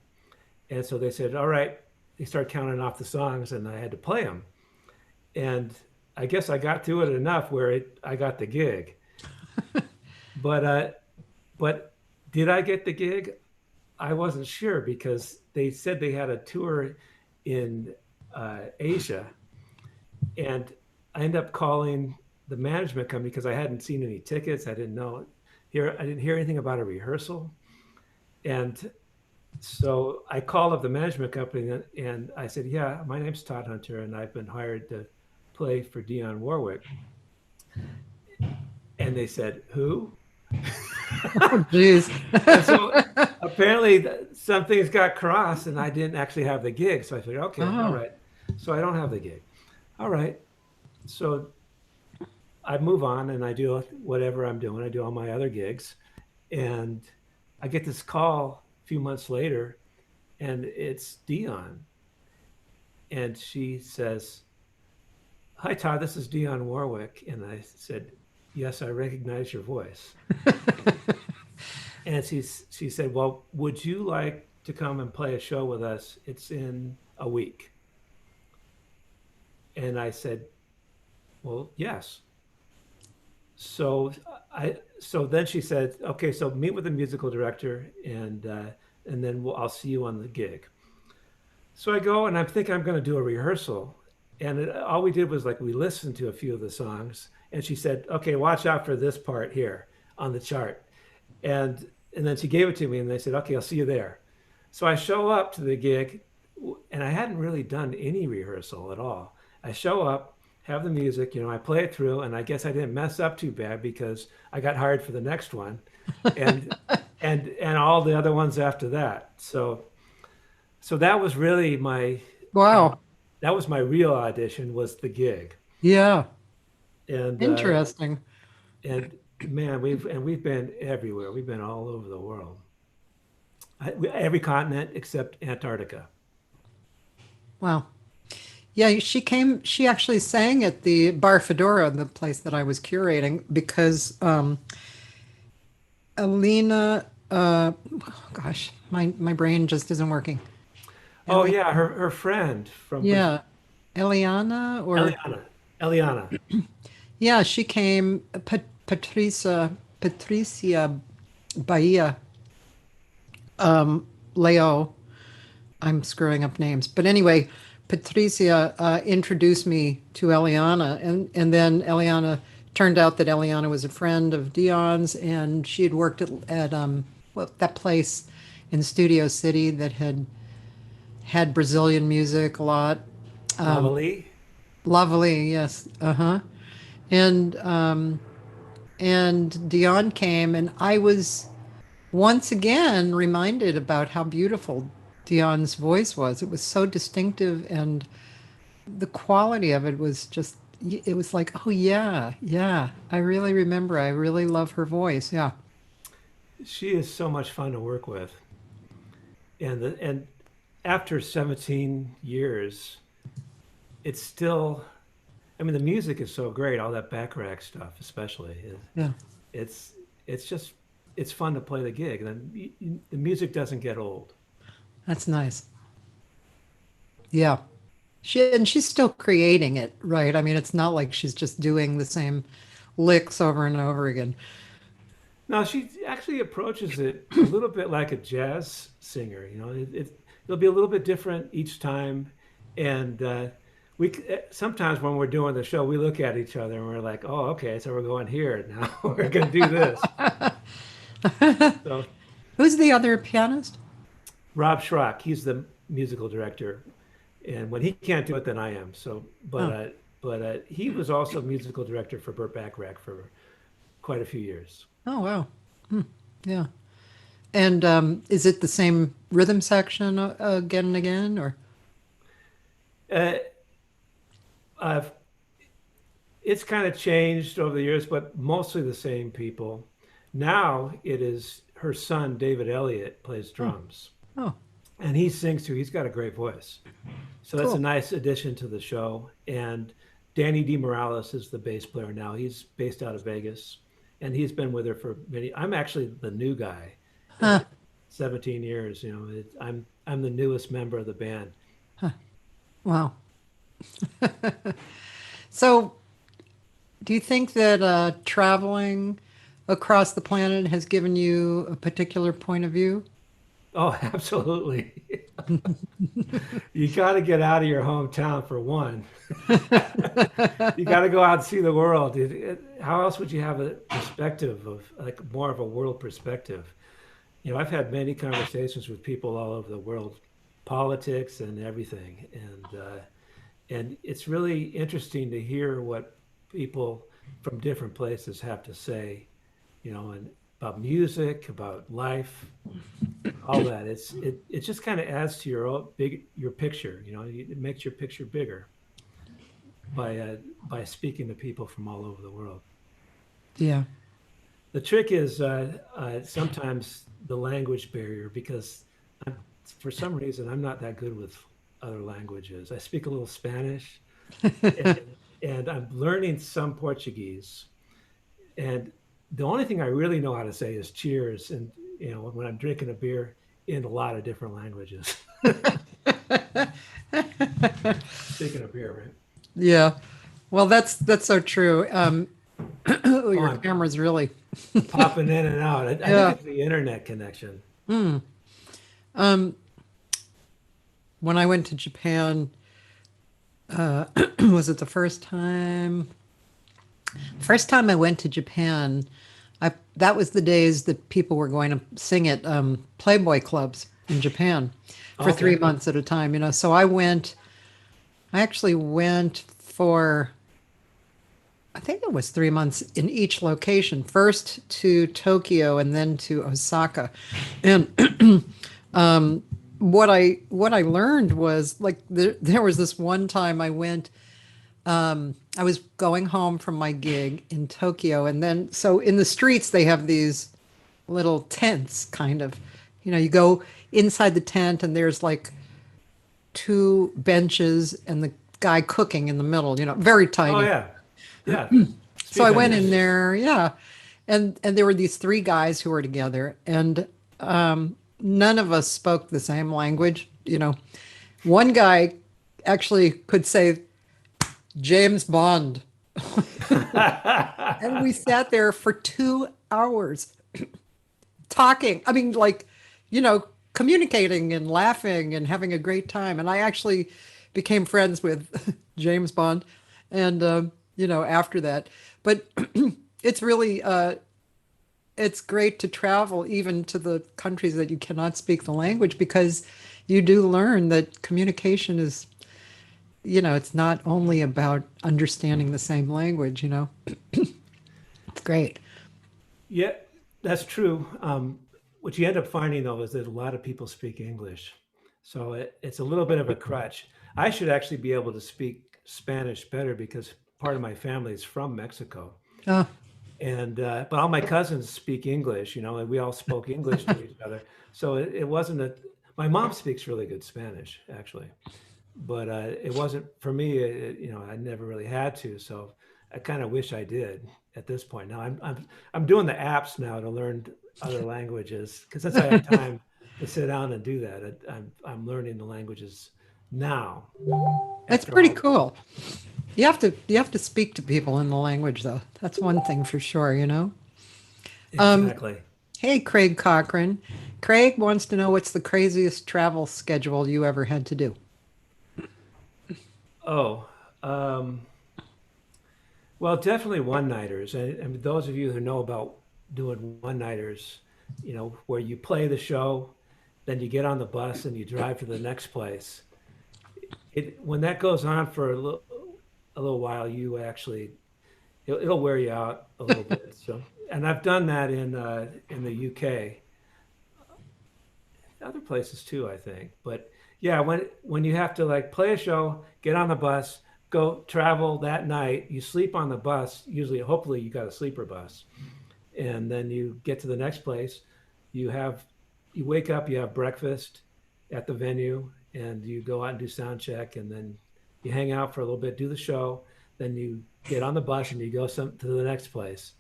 and so they said, "All right." They started counting off the songs, and I had to play them, and I guess I got to it enough where I got the gig, but but did I get the gig? I wasn't sure because they said they had a tour in Asia, and I ended up calling the management company because I hadn't seen any tickets. I didn't hear anything about a rehearsal, and so I called up the management company and I said, "Yeah, my name's Todd Hunter, and I've been hired to play for Dionne Warwick." And they said, "Who?" Oh, geez. And so apparently some things got crossed, and I didn't actually have the gig. So I figured, okay, all Oh. right. So I don't have the gig. All right. So I move on and I do whatever I'm doing. I do all my other gigs, and I get this call a few months later, and it's Dion, and she says, "Hi Todd, this is Dionne Warwick," and I said, "Yes, I recognize your voice." And she said, "Well, would you like to come and play a show with us? It's in a week." And I said, "Well, yes." So then she said, "Okay, so meet with the musical director, and then I'll see you on the gig." So I go and I'm thinking I'm going to do a rehearsal, and all we did was like we listened to a few of the songs, and she said, "Okay, watch out for this part here on the chart," and then she gave it to me, and they said, "Okay, I'll see you there." So I show up to the gig, and I hadn't really done any rehearsal at all. I show up, have the music, I play it through, and I guess I didn't mess up too bad because I got hired for the next one, and and all the other ones after that. So that was really uh, Wow. that was my real audition was the gig, Yeah. and Interesting. and man, we've been everywhere. We've been all over the world, every continent except Antarctica. Wow. Yeah, she came, she actually sang at the Bar Fedora, the place that I was curating, because Alina, oh gosh, my brain just isn't working. Oh Eli, yeah, her friend from Brazil, yeah, Eliana, or Eliana. Eliana. yeah, she came. Patricia Bahia, Leo. I'm screwing up names, but anyway, Patricia introduced me to Eliana, and then Eliana turned out that Eliana was a friend of Dion's, and she had worked at what, that place in Studio City that had Brazilian music a lot. Lavali. Lovely, yes, uh-huh. And Dion came, and I was once again reminded about how beautiful Dion's voice was. It was so distinctive, and the quality of it was just, it was like, oh, yeah, yeah. I really remember. I really love her voice. Yeah. She is so much fun to work with. And after 17 years, it's still, I mean, the music is so great, all that Bacharach stuff, especially. Yeah. It's it's just it's fun to play the gig, and the music doesn't get old. That's nice. Yeah. And she's still creating it, right? I mean, it's not like she's just doing the same licks over and over again. No, she actually approaches it a little bit like a jazz singer. You know, it'll be a little bit different each time, and sometimes when we're doing the show, we look at each other and we're like, "Oh, okay, so we're going here now. We're going to do this." So Who's the other pianist? Rob Schrock, he's the musical director, and when he can't do it, then I am. So, Oh, he was also musical director for Burt Bacharach for quite a few years. oh, wow. Yeah. And is it the same rhythm section again and again, or? Uh, I've It's kind of changed over the years, but mostly the same people. Now it is her son, David Elliott, plays Oh, drums, oh, and he sings too. He's got a great voice. So that's a cool. nice addition to the show. And Danny DeMorales is the bass player now. He's based out of Vegas, and he's been with her for many. I'm actually the new guy. Uh, Huh, 17 years, I'm the newest member of the band. wow. So, do you think that traveling across the planet has given you a particular point of view? Oh, absolutely. You got to get out of your hometown for one. You got to go out and see the world. How else would you have a perspective of like more of a world perspective? I've had many conversations with people all over the world, politics and everything, and it's really interesting to hear what people from different places have to say, and about music, about life, all that. It just kind of adds to your picture. It makes your picture bigger by speaking to people from all over the world. Yeah. The trick is sometimes the language barrier because I'm, for some reason I'm not that good with other languages. I speak a little Spanish and, and I'm learning some Portuguese. And the only thing I really know how to say is cheers. And when I'm drinking a beer in a lot of different languages. Speaking of beer, right? Yeah. Well, that's so true. Oh, Your I'm camera's really, popping in and out. I think yeah. it's the internet connection. Um, when I went to Japan, was it the first time? First time I went to Japan, that was the days that people were going to sing at Playboy clubs in Japan for three Okay. months at a time. So I actually went for, I think it was 3 months in each location, first to Tokyo and then to Osaka. And what I learned was like there was this one time I went. I was going home from my gig in Tokyo, and then so in the streets they have these little tents, kind of. You go inside the tent, and there's like two benches, and the guy cooking in the middle, very Oh tiny. yeah, yeah. So I Speak went in English. there, yeah, and there were these three guys who were together, and none of us spoke the same language. One guy actually could say James Bond, and we sat there for 2 hours talking. I mean, like, you know, communicating and laughing and having a great time. And I actually became friends with James Bond, and after that. But it's really it's great to travel even to the countries that you cannot speak the language because you do learn that communication is, it's not only about understanding the same language. It's great. Yeah, that's true. What you end up finding though is that a lot of people speak English, so it's a little bit of a crutch. I should actually be able to speak Spanish better because part of my family is from Mexico, Uh, and but all my cousins speak English, and we all spoke English to each other. So it wasn't a. My mom speaks really good Spanish, actually, but it wasn't for me. I never really had to, so I kind of wish I did at this point. Now I'm doing the apps now to learn other languages because since I have time to sit down and do that, I'm learning the languages now it's after pretty all this. cool. You have to speak to people in the language though. That's one thing for sure. Um, Exactly. hey Craig Cochran. Craig wants to know what's the craziest travel schedule you ever had to do. Oh, um, well, definitely one-nighters, and those of you who know about doing one-nighters, where you play the show, then you get on the bus and you drive to the next place. It when that goes on for a little while, you actually it'll wear you out a little bit. So, and I've done that in the UK, other places too, I think. But yeah, when you have to like play a show, get on the bus, go travel that night, you sleep on the bus. Usually, hopefully, you got a sleeper bus, and then you get to the next place. You have you wake up, you have breakfast at the venue, and you go out and do sound check, and then you hang out for a little bit, do the show, then you get on the bus and you go to the next place.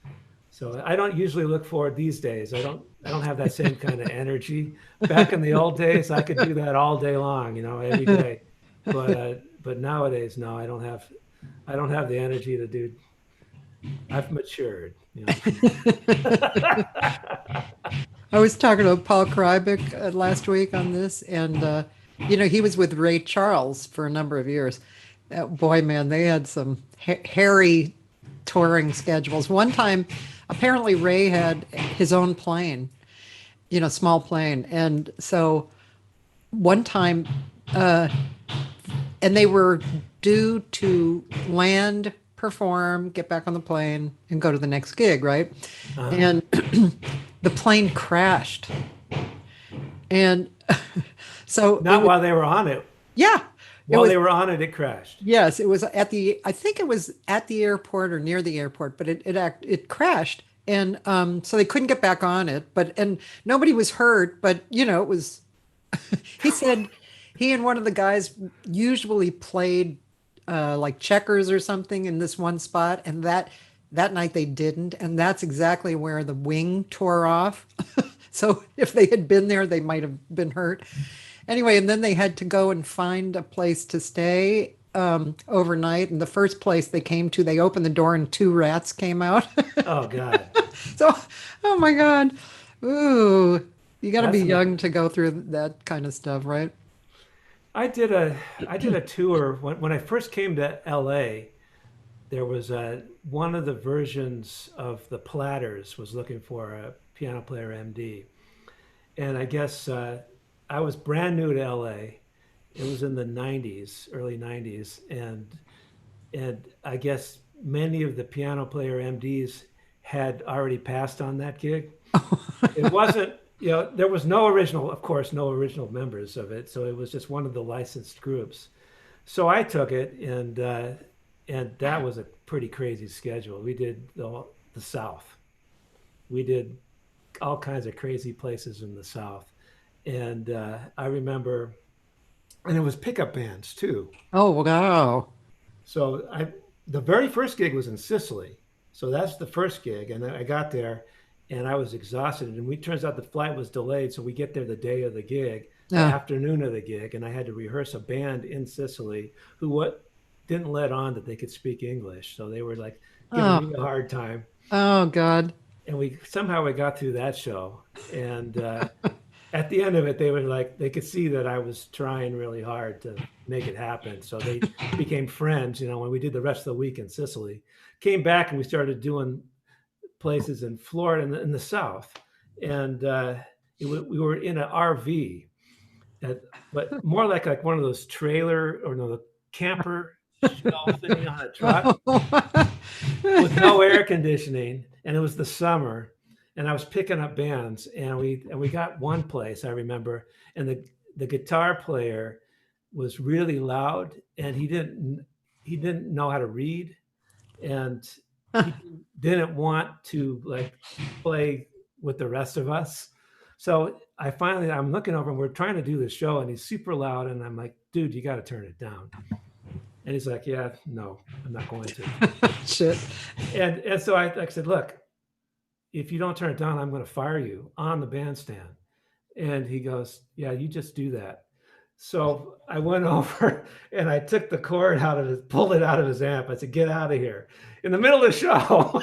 So I don't usually look forward these days. I don't have that same kind of energy. Back in the old days, I could do that all day long, every day. But nowadays, no, I don't have the energy to do. I've matured. I was talking to Paul Krybick last week on this, and he was with Ray Charles for a number of years. Boy, man, they had some hairy touring schedules. One time, apparently Ray had his own plane, small plane, and so one time, and they were due to land, perform, get back on the plane, and go to the next gig, right? uh, And the plane crashed. And so it Not was, while they were on it. yeah, it While was, they were on it, it crashed. yes, it was I think it was at the airport or near the airport, but it crashed. And so they couldn't get back on it, and nobody was hurt, but it was, he said he and one of the guys usually played like checkers or something in this one spot, and that night they didn't, and that's exactly where the wing tore off. So if they had been there, they might have been hurt. Anyway, and then they had to go and find a place to stay overnight. And the first place they came to, they opened the door and two rats came out. Oh God, So, oh my God. Ooh, you got to be that's not. young to go through that kind of stuff, right? I did a tour when I first came to LA. There was one of the versions of the Platters was looking for a piano player MD, and I guess I was brand new to LA. It was in the '90s, early '90s, and I guess many of the piano player MDs had already passed on that gig. It wasn't, there was no original, of course, no original members of it, so it was just one of the licensed groups. So I took it, and that was a pretty crazy schedule. We did the South. We did all kinds of crazy places in the South, and I remember and it was pickup bands too. Oh, wow. So the very first gig was in Sicily. So that's the first gig. And then I got there and I was exhausted. And we turns out the flight was delayed. So we get there the day of the gig, the Yeah. afternoon of the gig, and I had to rehearse a band in Sicily who what didn't let on that they could speak English. So they were like giving Oh, me a hard time. oh God. And we got through that show. And at the end of it, they were like, they could see that I was trying really hard to make it happen. So they became friends, when we did the rest of the week in Sicily. Came back and we started doing places in Florida in the South. And we were in an RV, but more like one of those trailer or no, the camper shell thing on a truck with no air conditioning, and it was the summer, and I was picking up bands, and we got one place I remember, and the guitar player was really loud, and he didn't know how to read, and he didn't want to like play with the rest of us. So I'm looking over and we're trying to do the show, and he's super loud, and I'm like, dude, you got to turn it down. And he's like, yeah, no, I'm not going to. Shit. And so I said, look, if you don't turn it down, I'm going to fire you on the bandstand. And he goes, yeah, you just do that. So I went over and I took the cord pulled it out of his amp. I said, get out of here in the middle of the show.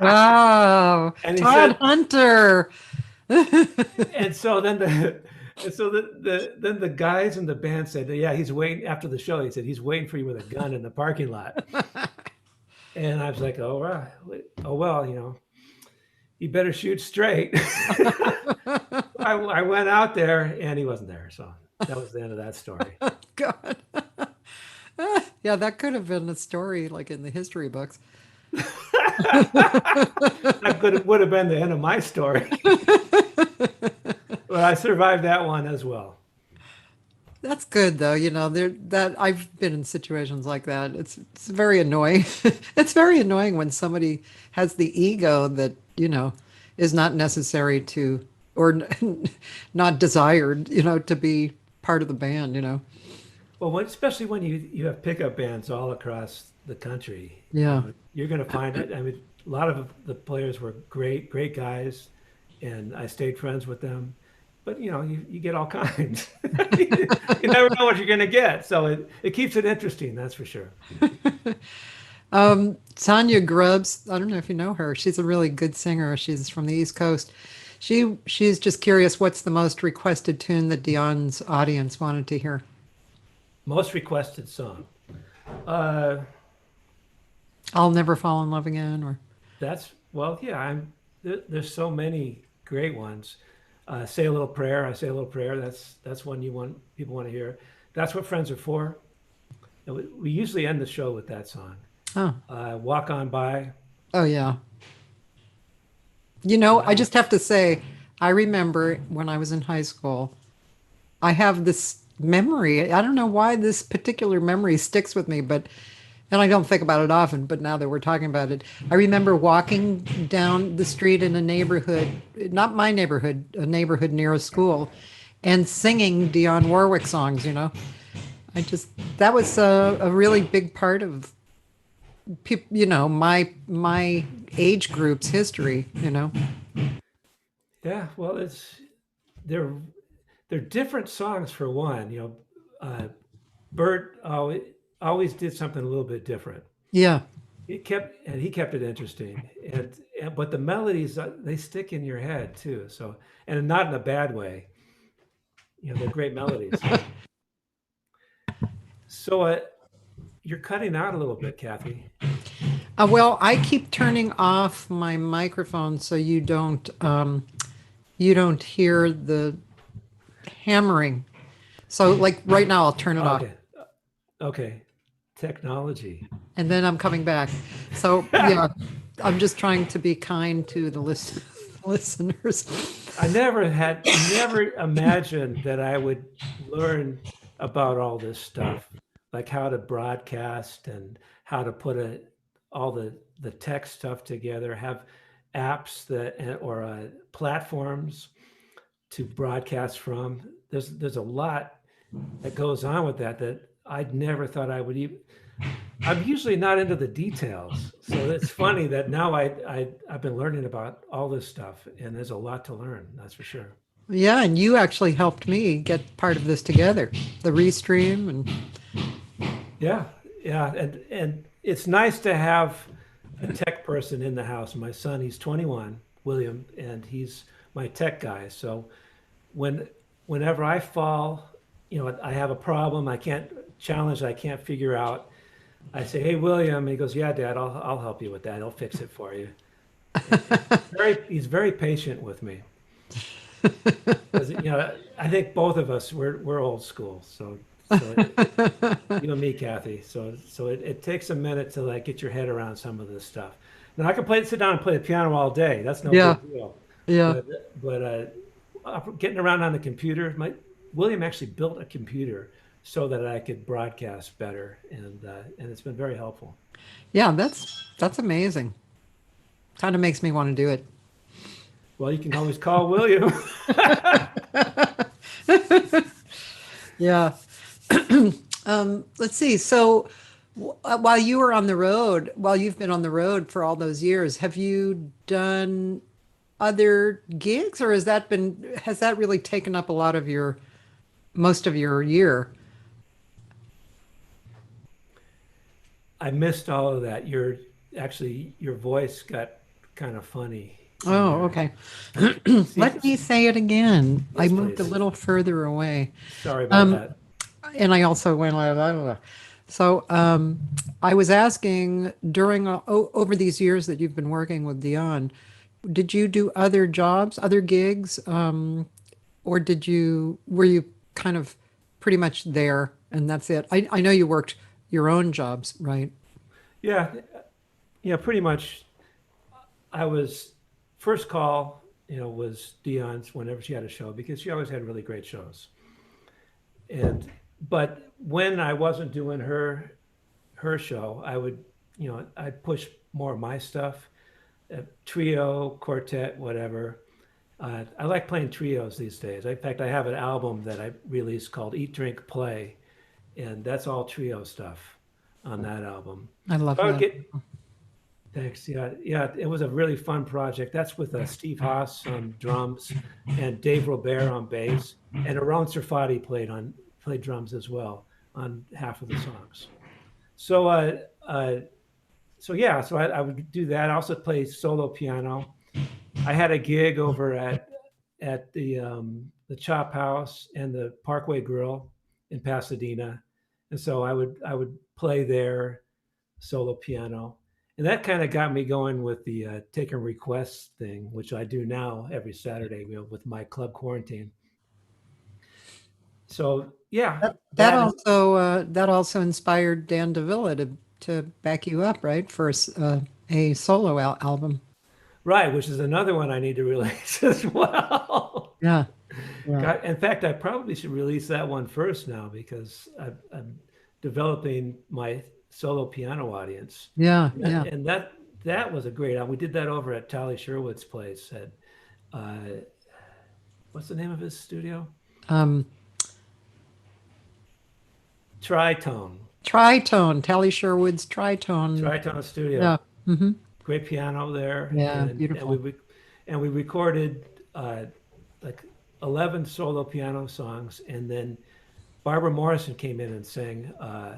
Wow. And he Todd said, Hunter. and so then the guys in the band said, yeah, he's waiting after the show. He said, he's waiting for you with a gun in the parking lot. And I was like, oh well, you better shoot straight. I went out there and he wasn't there. So that was the end of that story. God. Yeah, that could have been a story like in the history books. That would have been the end of my story. But I survived that one as well. That's good though, that I've been in situations like that. It's very annoying. It's very annoying when somebody has the ego that, is not necessary to or not desired, to be part of the band. Well, especially when you have pickup bands all across the country, Yeah. you're going to find it. I mean, a lot of the players were great guys, and I stayed friends with them. But you get all kinds. You never know what you're going to get, so it keeps it interesting. That's for sure. Tanya Grubbs, I don't know if you know her. She's a really good singer. She's from the East Coast. She's just curious what's the most requested tune that Dion's audience wanted to hear. Most requested song. Uh, I'll Never Fall in Love Again or well, yeah. There's so many great ones. Say a little prayer. I say a little prayer. That's one people want to hear. That's what friends are for. And we usually end the show with that song. Oh. Walk on by. Oh yeah. I Uh, just have to say, I remember when I was in high school, I have this memory. I don't know why this particular memory sticks with me, and I don't think about it often, but now that we're talking about it, I remember walking down the street in a neighborhood, not my neighborhood, a neighborhood near a school, and singing Dionne Warwick songs. That was a really big part of my age group's history. yeah. Well, they're they're different songs for one. Bert always did something a little bit different. Yeah. He kept it interesting, but the melodies they stick in your head too. So, and not in a bad way. They're great melodies. So you're cutting out a little bit, Kathy. Well, I keep turning off my microphone so you don't hear the hammering. So like right now I'll turn it off Okay, okay. Technology. and then I'm coming back. So yeah, I'm just trying to be kind to the listeners. I never imagined that I would learn about all this stuff, like how to broadcast and how to put all the tech stuff together, have apps or platforms to broadcast from. There's a lot that goes on with that that I'd never thought I would even. I'm usually not into the details, so it's funny that now I've been learning about all this stuff, and there's a lot to learn. That's for sure. Yeah, and you actually helped me get part of this together, the restream, and Yeah, yeah, and it's nice to have a tech person in the house. My son, he's 21, William, and he's my tech guy. So when whenever I fall, I have a problem, I can't challenge, I can't figure out. I say, "Hey, William," he goes, "Yeah, Dad, I'll help you with that. I'll fix it for you." And he's very patient with me. 'Cause, I think both of us we're old school, so you and me, Kathy. So it takes a minute to like get your head around some of this stuff. Now I can sit down and play the piano all day. That's no yeah, big deal. yeah. But getting around on the computer, my William actually built a computer so that I could broadcast better, and it's been very helpful. Yeah, that's amazing. Kind of makes me want to do it. Well, you can always call William. Yeah. Let's see. So, while you were on the road, while you've been on the road for all those years, have you done other gigs, or has that really taken up a lot of your most of your year? I missed all of that. Your voice got kind of funny in Oh, there. okay. See, Let me say it again. I yes, moved a please. little further away. Sorry about Um, that. and I also went like, blah, blah, blah. So I was asking over these years that you've been working with Dion, did you do other jobs, other gigs, or were you kind of pretty much there and that's it? I know you worked your own jobs, right? Yeah, yeah, pretty much. I was first call, was Dion's whenever she had a show because she always had really great shows. And but when I wasn't doing her show, I'd push more of my stuff, trio, quartet, whatever. I like playing trios these days. In fact, I have an album that I released called Eat, Drink, Play, and that's all trio stuff on that album. I love So I would that. get thanks. Yeah, yeah, it was a really fun project. That's with Steve Haas on drums and Dave Robert on bass, and Aaron Serfati played drums as well on half of the songs. So uh, so I would do that. I also play solo piano. I had a gig over at the Chop House and the Parkway Grill in Pasadena, and so I would play there solo piano, and that kind of got me going with the taking requests thing, which I do now every Saturday, with my club quarantine. So yeah, that is That also inspired Dan DeVilla to back you up, right, for a solo album. right, which is another one I need to release as well. Yeah, yeah, God, in fact, I probably should release that one first now because I'm developing my solo piano audience, yeah, and that, yeah. and that that was a great album. We did that over at Tally Sherwood's place at uh, what's the name of his studio? Um, Tritone, Tritone, Tally Sherwood's Tritone. Tritone Studio. Yeah, hmm, Great piano there, yeah, and beautiful. we recorded like 11 solo piano songs, and then Barbara Morrison came in and sang. Uh,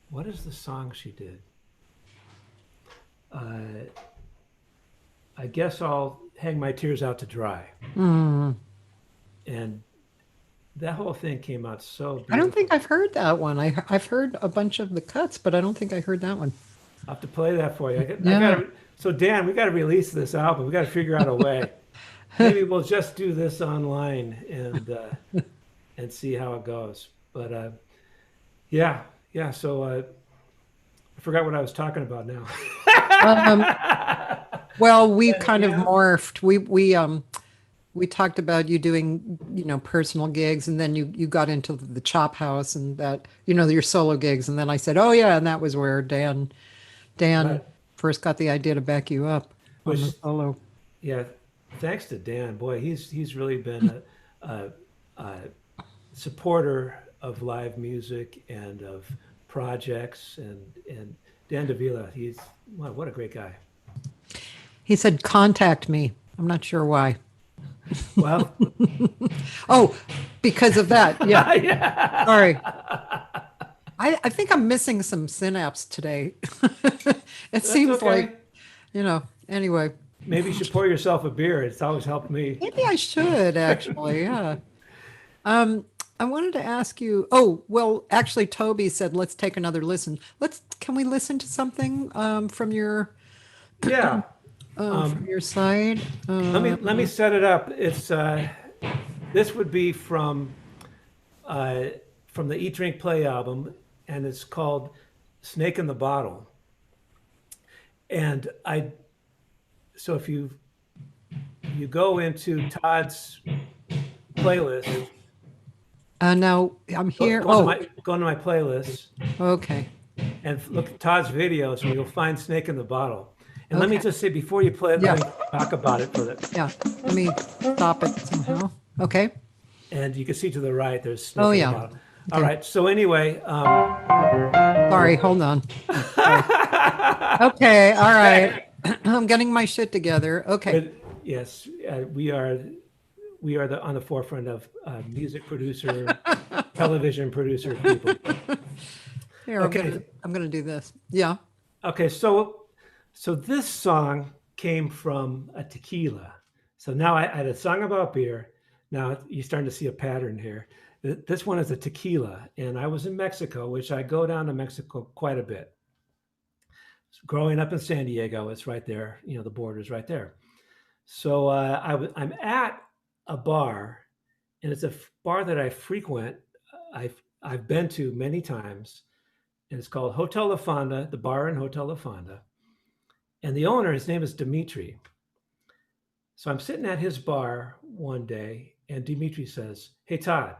what is the song she did? Uh, I guess I'll hang my tears out to dry, Mm. and that whole thing came out so I don't think beautiful. I've heard that one. I've heard a bunch of the cuts, but I don't think I heard that one. I'll have to play that for you. I got Yeah. to. So Dan, we got to release this album. We got to figure out a way. Maybe we'll just do this online and see how it goes. But yeah, yeah. So I forgot what I was talking about now. Um, well, we Yeah, kind of yeah. morphed. We talked about you doing, personal gigs, and then you got into the Chop House and that, your solo gigs, and then I said, "Oh yeah," and that was where Dan Right. first got the idea to back you up on the Which solo. yeah, thanks to Dan. Boy, he's really been a supporter of live music and of projects. And Dan Davila, he's, wow, what a great guy. He said, contact me. I'm not sure why. Well, Oh, because of that. Yeah. yeah, Sorry. I think I'm missing some synapse today. It that's seems like, okay. anyway, Maybe you should pour yourself a beer. It's always helped me. maybe I should actually. Yeah. Um, I wanted to ask you, oh, well, actually, Toby said, let's take another listen. Can we listen to something Yeah. from your side? Let me set it up. It's this would be uh, from the Eat Drink Play album, and it's called Snake in the Bottle. And I so if you go into Todd's playlist, Now I'm here. Oh, go into my playlist okay. and look at Todd's videos, and you'll find Snake in the Bottle. And let me Okay. just say before you play it, Yeah. let me talk about it for the. Yeah. Let me stop it somehow. Okay. And you can see to the right, there's Oh, Snake in the yeah. Bottle. All Okay. right. So anyway, Sorry. Hold on. Sorry. Okay. All right. I'm getting my shit together. Okay. but yes, we are on the forefront of music producer, television producer people. Here, Okay. I'm gonna do this. Yeah. Okay. So this song came from a tequila. So now I had a song about beer. Now you're starting to see a pattern here. This one is a tequila, and I was in Mexico, which I go down to Mexico quite a bit. Growing up in San Diego, it's right there. The border's right there. So I'm at a bar, and it's a bar that I frequent. I've been to many times, and it's called Hotel La Fonda, the bar in Hotel La Fonda. And the owner, his name is Dimitri. So I'm sitting at his bar one day, and Dimitri says, "Hey Todd,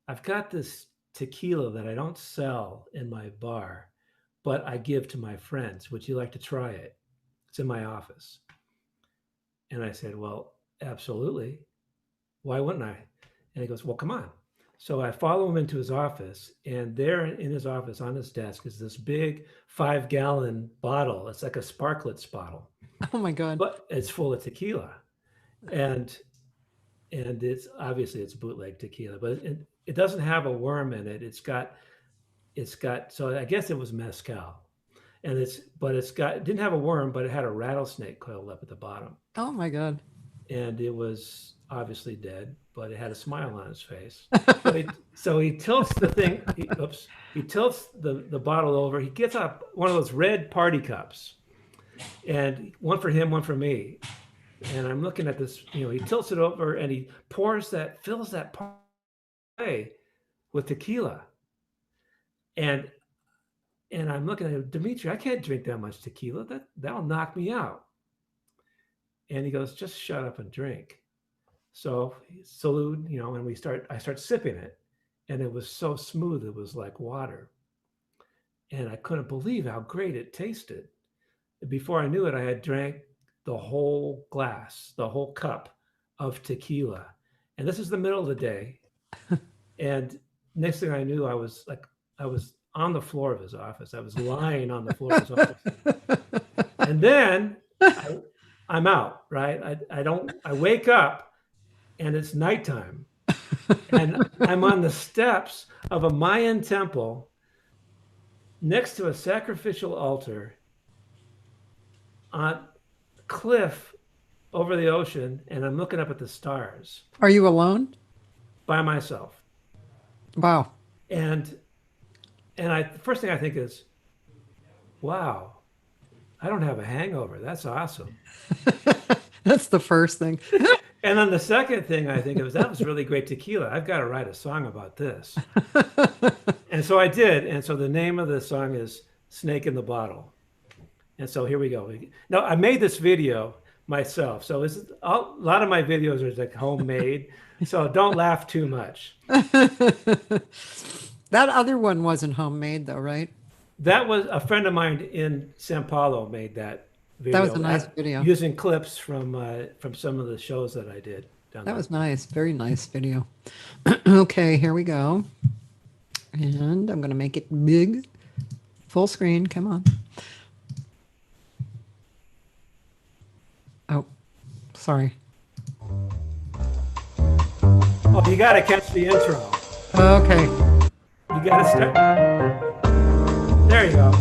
I've got this tequila that I don't sell in my bar, but I give to my friends. Would you like to try it? It's in my office." And I said, "Well, absolutely. Why wouldn't I?" And he goes, "Well, come on." So I follow him into his office, and there in his office on his desk is this big 5-gallon bottle. It's like a Sparklets bottle, Oh my God. but it's full of tequila. And it's obviously it's bootleg tequila, but it doesn't have a worm in it. It's got so I guess it was mezcal. And it didn't have a worm, but it had a rattlesnake coiled up at the bottom. Oh my God. And it was obviously dead, but it had a smile on his face. So he tilts the thing. He tilts the bottle over. He gets up one of those red party cups, and one for him, one for me. And I'm looking at this. He tilts it over and he fills that party with tequila. And I'm looking at him, "Dimitri, I can't drink that much tequila. That'll knock me out." And he goes, "Just shut up and drink." So salute, and I start sipping it, and it was so smooth, it was like water. And I couldn't believe how great it tasted. Before I knew it, I had drank the whole glass, the whole cup of tequila. And this is the middle of the day. And next thing I knew, I was on the floor of his office. I was lying on the floor of his office. And then I'm out, right? I wake up and it's nighttime. And I'm on the steps of a Mayan temple next to a sacrificial altar on a cliff over the ocean, and I'm looking up at the stars Are you alone? by myself. Wow. And the first thing I think is, wow, I don't have a hangover. That's awesome. That's the first thing. And then the second thing I think of is that was really great tequila. I've got to write a song about this. And so I did. And so the name of the song is Snake in the Bottle. And so here we go. Now, I made this video myself. So a lot of my videos are like homemade. So don't laugh too much. That other one wasn't homemade though, right? That was a friend of mine in Sao Paulo made that That was video a nice video. using clips from some of the shows that I did. down That there. was nice. Very nice video. Okay, here we go. And I'm going to make it big. Full screen. Come on. Oh, sorry. Oh, you got to catch the intro. Okay. You got to start. There you go.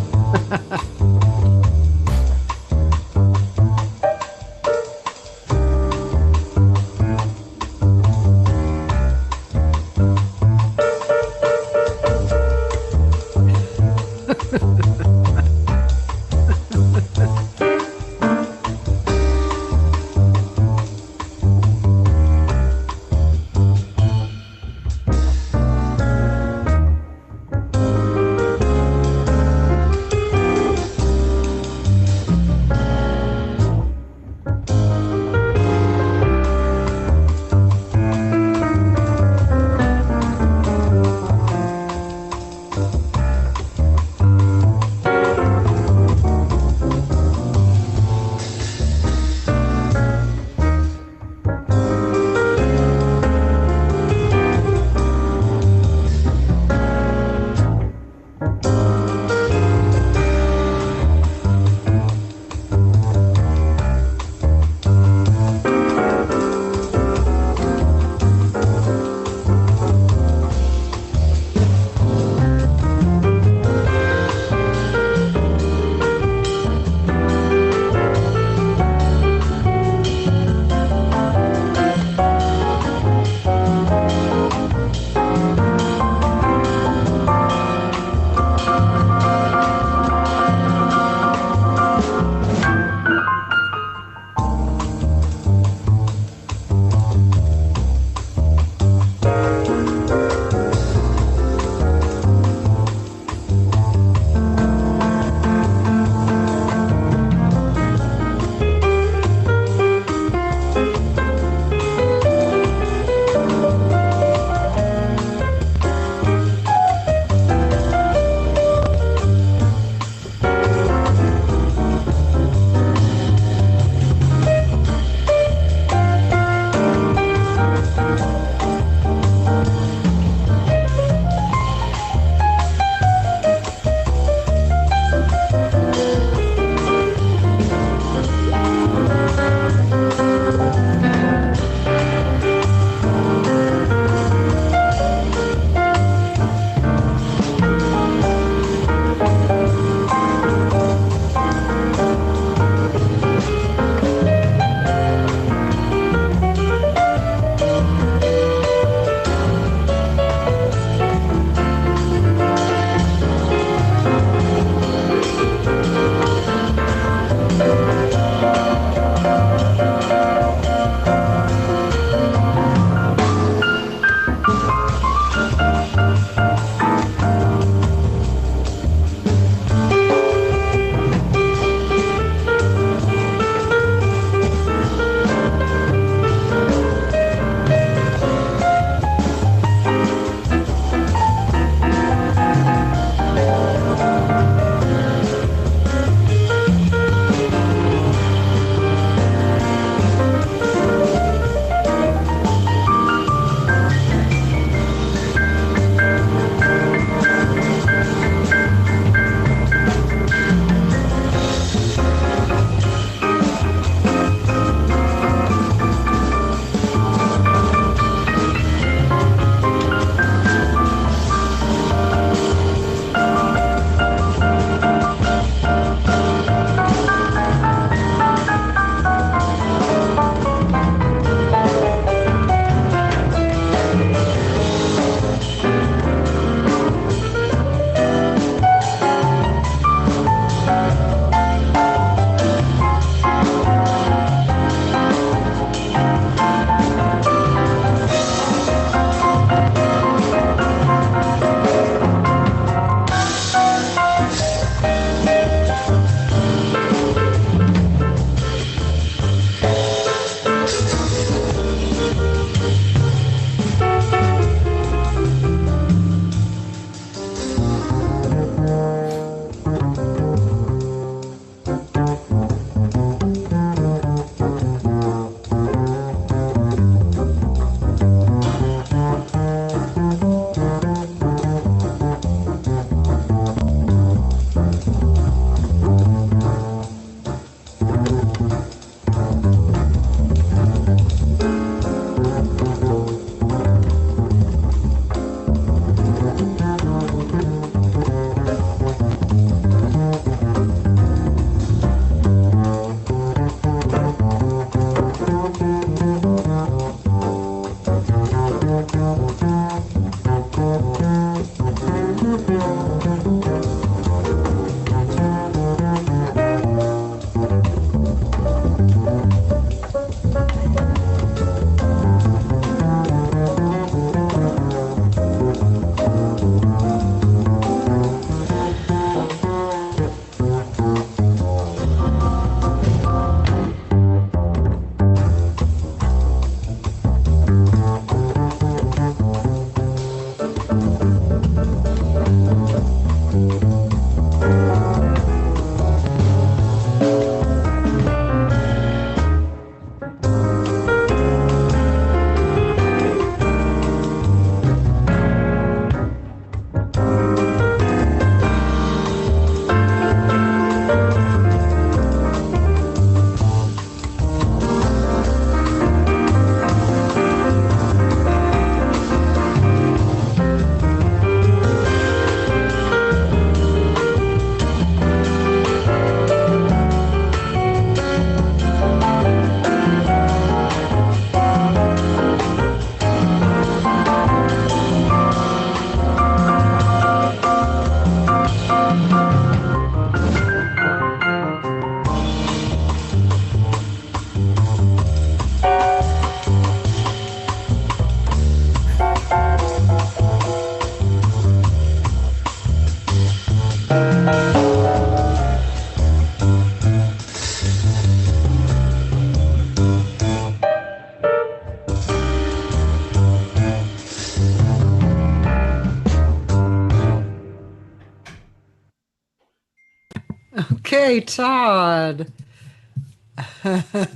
Okay, Todd.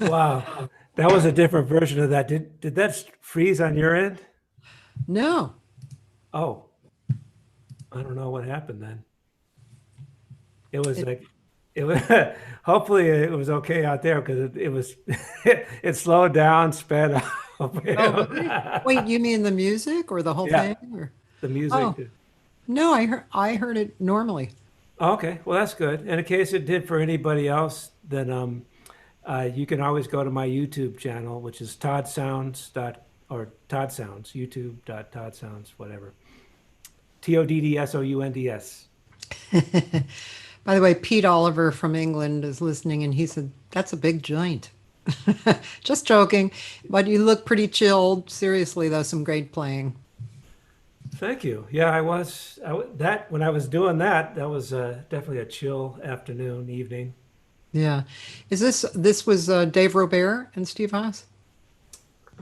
Wow, that was a different version of that. Did that freeze on your end? No. Oh, I don't know what happened then. It was It, like it was. Hopefully, it was okay out there because it was. It slowed down, sped up. oh, really? Wait, you mean the music or the whole Yeah, thing? Or? the music. Oh, no, I heard it normally. Okay, well that's good. And in case it did for anybody else, then you can always go to my YouTube channel, which is Todd Sounds dot or Todd Sounds, YouTube dot Todd Sounds, whatever. TODDSOUNDS. By the way, Pete Oliver from England is listening, and he said, "That's a big joint." Just joking, but you look pretty chilled. Seriously, though, some great playing. Thank you. Yeah, that when I was doing that, that was definitely a chill afternoon, evening. Yeah. This was Dave Robert and Steve Haas?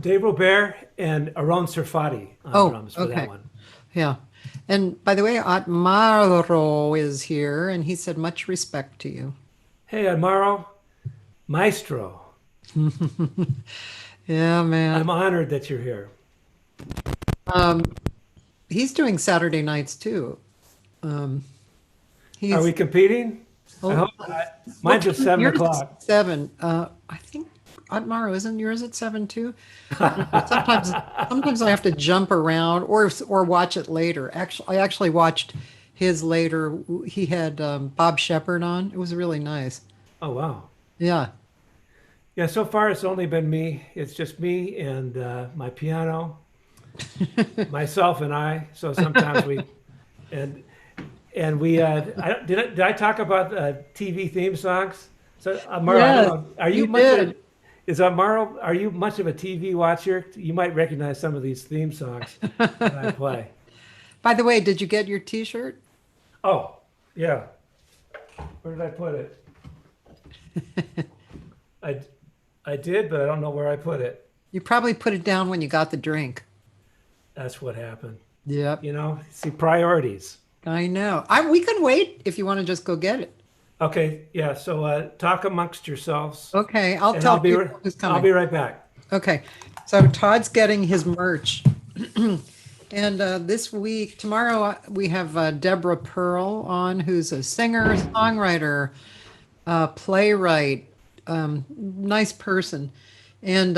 Dave Robert and Aaron Serfati on Oh, drums for that okay. one. Yeah. And by the way, Atmaro is here, and he said much respect to you. Hey, Amaro, Maestro. Yeah, man. I'm honored that you're here. Um, he's doing Saturday nights too. Um, Are he's we competing? I oh, hope not. Mine's at seven yours o'clock. at 7. I think Atmaro isn't yours at 7 too? I don't know. Sometimes I have to jump around or watch it later. I actually watched his later. He had Bob Shepard on. It was really nice. Oh, wow. Yeah. Yeah, so far it's only been me. It's just me and my piano, myself and I. So sometimes and we did I talk about TV theme songs? So Amaro, I don't Yes, know. Are you you much of did. are you much of a TV watcher? You might recognize some of these theme songs that I play. By the way, did you get your T-shirt? Oh, yeah. Where did I put it? I I did, but I don't know where I put it. You probably put it down when you got the drink. That's what happened. Yep. See priorities. I know. We can wait if you want to just go get it. Okay, yeah. So talk amongst yourselves, Okay, I'll and tell people who's I'll be coming. right back. Okay, so Todd's getting his merch. And this week, tomorrow, we have Deborah Pearl on, who's a singer, songwriter, playwright, nice person. And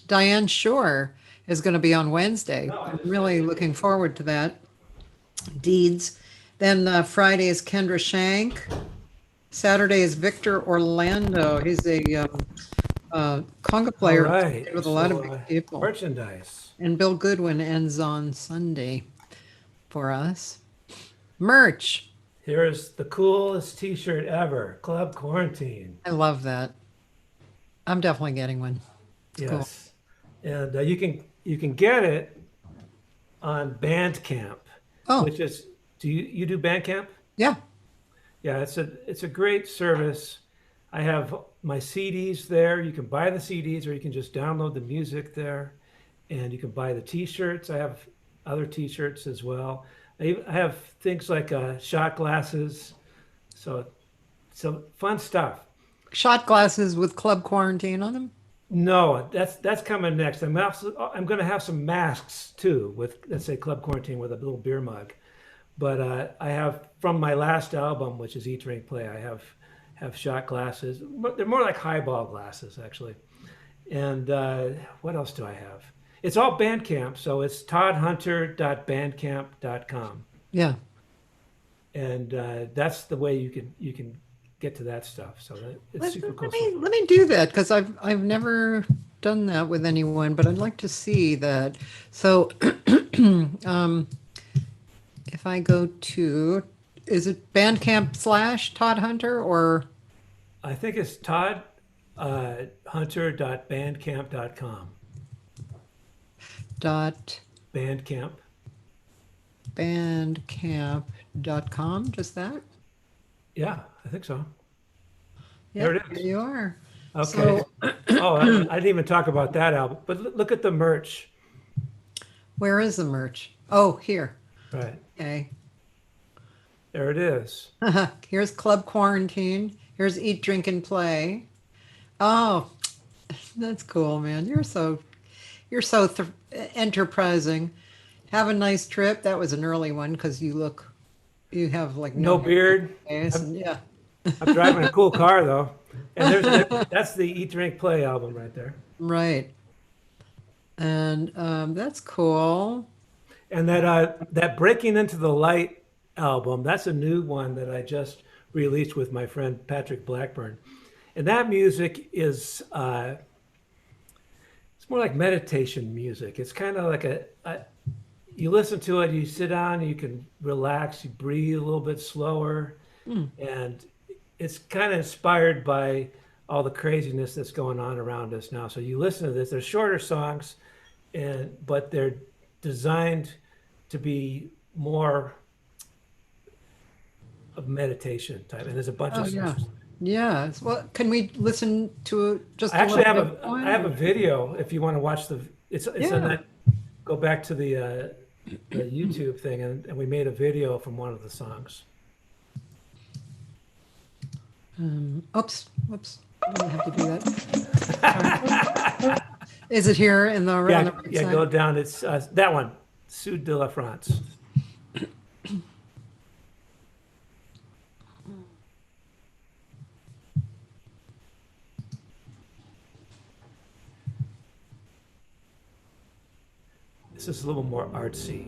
Diane Shore is going to be on Wednesday. I'm really looking forward to that. Deeds. Then Friday is Kendra Shank. Saturday is Victor Orlando. He's a conga All player right. with a lot of So big people. merchandise. And Bill Goodwin ends on Sunday for us. Merch. Here's the coolest T-shirt ever. Club Quarantine. I love that. I'm definitely getting one. It's cool. Yes, and you can get it on Bandcamp, Oh, which is do you do Bandcamp? yeah. Yeah, it's a great service. I have my CDs there. You can buy the CDs or you can just download the music there, and you can buy the T-shirts. I have other T-shirts as well. I have things like shot glasses, so fun stuff. Shot glasses with Club Quarantine on them. No, that's coming next. I'm going to have some masks too with, let's say, Club Quarantine with a little beer mug. But I have from my last album, which is Eat Drink Play. I have shot glasses. They're more like highball glasses actually. And what else do I have? It's all Bandcamp, so it's toddhunter.bandcamp.com, Yeah. and that's the way you can get to that stuff. So it's super cool. Let me do that because I've never done that with anyone, but I'd like to see that. So, if I go to, is it Bandcamp / Todd Hunter or I think it's Todd hunter.bandcamp.com. dot Bandcamp. bandcamp.com? Just that? Yeah, I think so. Yeah, There it there is. you are. Okay. So, Oh, I didn't even talk about that album. But look at the merch. where is the merch? Oh, here. Right. Okay. There it is. Here's Club Quarantine. Here's Eat, Drink, and Play. Oh, that's cool, man. You're so enterprising. Have a nice trip. That was an early one because you have like no No hair on beard. your face, I'm, and yeah, I'm driving a cool car though. And that's the Eat, Drink, Play album right there. right. And that's cool. And that Breaking Into the Light album, that's a new one that I just released with my friend Patrick Blackburn. And that music is it's more like meditation music. It's kind of like you listen to it, you sit down, you can relax, you breathe a little bit slower, and it's kind of inspired by all the craziness that's going on around us now. So you listen to this, they're shorter songs, but they're designed to be more of meditation type. And there's a bunch Oh of yeah, songs. yeah. Well, can we listen to just I a actually little have bit? I have a video if you want to watch it's on Yeah. that. Go back to the YouTube thing, and we made a video from one of the songs. Oops, whoops. I didn't have to do that. Sorry. Is it here in the on the Yeah, right yeah. side? Go down. It's that one, Sud de la France. This is a little more artsy.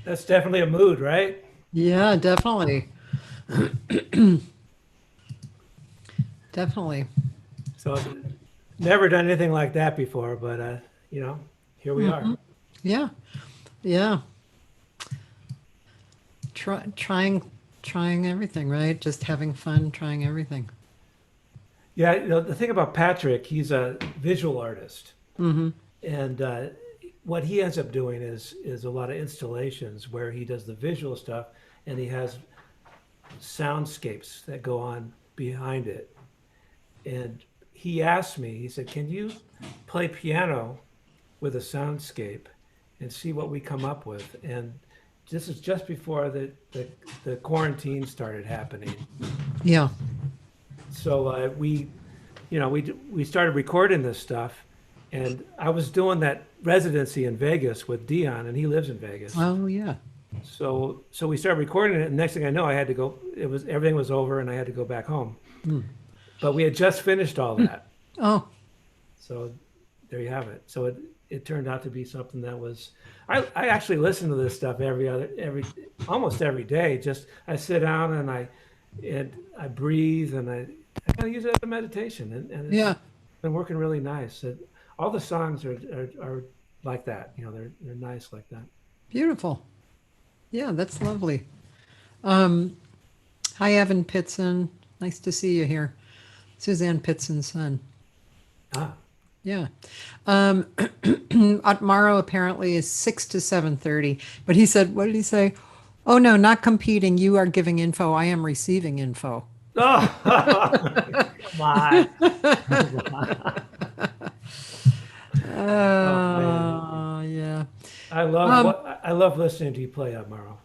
That's definitely a mood, right? Yeah, definitely, definitely. So never done anything like that before, but here we are. Yeah. Yeah. Trying everything, right? Just having fun, trying everything. Yeah, the thing about Patrick, he's a visual artist, Mm-hmm. and what he ends up doing is a lot of installations where he does the visual stuff, and he has soundscapes that go on behind it. And he asked me, he said, "Can you play piano with a soundscape and see what we come up with?" And this is just before the quarantine started happening. Yeah. So we started recording this stuff, and I was doing that residency in Vegas with Dion, and he lives in Vegas. Oh, yeah. So we started recording it, and next thing I know, I had to go. It was everything was over, and I had to go back home. Mm. But we had just finished all that, Oh, so there you have it. So it turned out to be something that was. I actually listen to this stuff almost every day. Just I sit down and I breathe and I kind of use it as a meditation, and it's yeah. been working really nice. All the songs are like that. They're nice like that. Beautiful. Yeah, that's lovely. Um, Hi, Evan Pitson. Nice to see you here. Suzanne Pitson's son. Ah, Yeah. Um, Tomorrow apparently is 6 to 7:30, but he said, what did he say? Oh no, not competing. You are giving info. I am receiving info. oh, come on, come on. Oh man, Yeah. Um, I love listening to you play Amaro.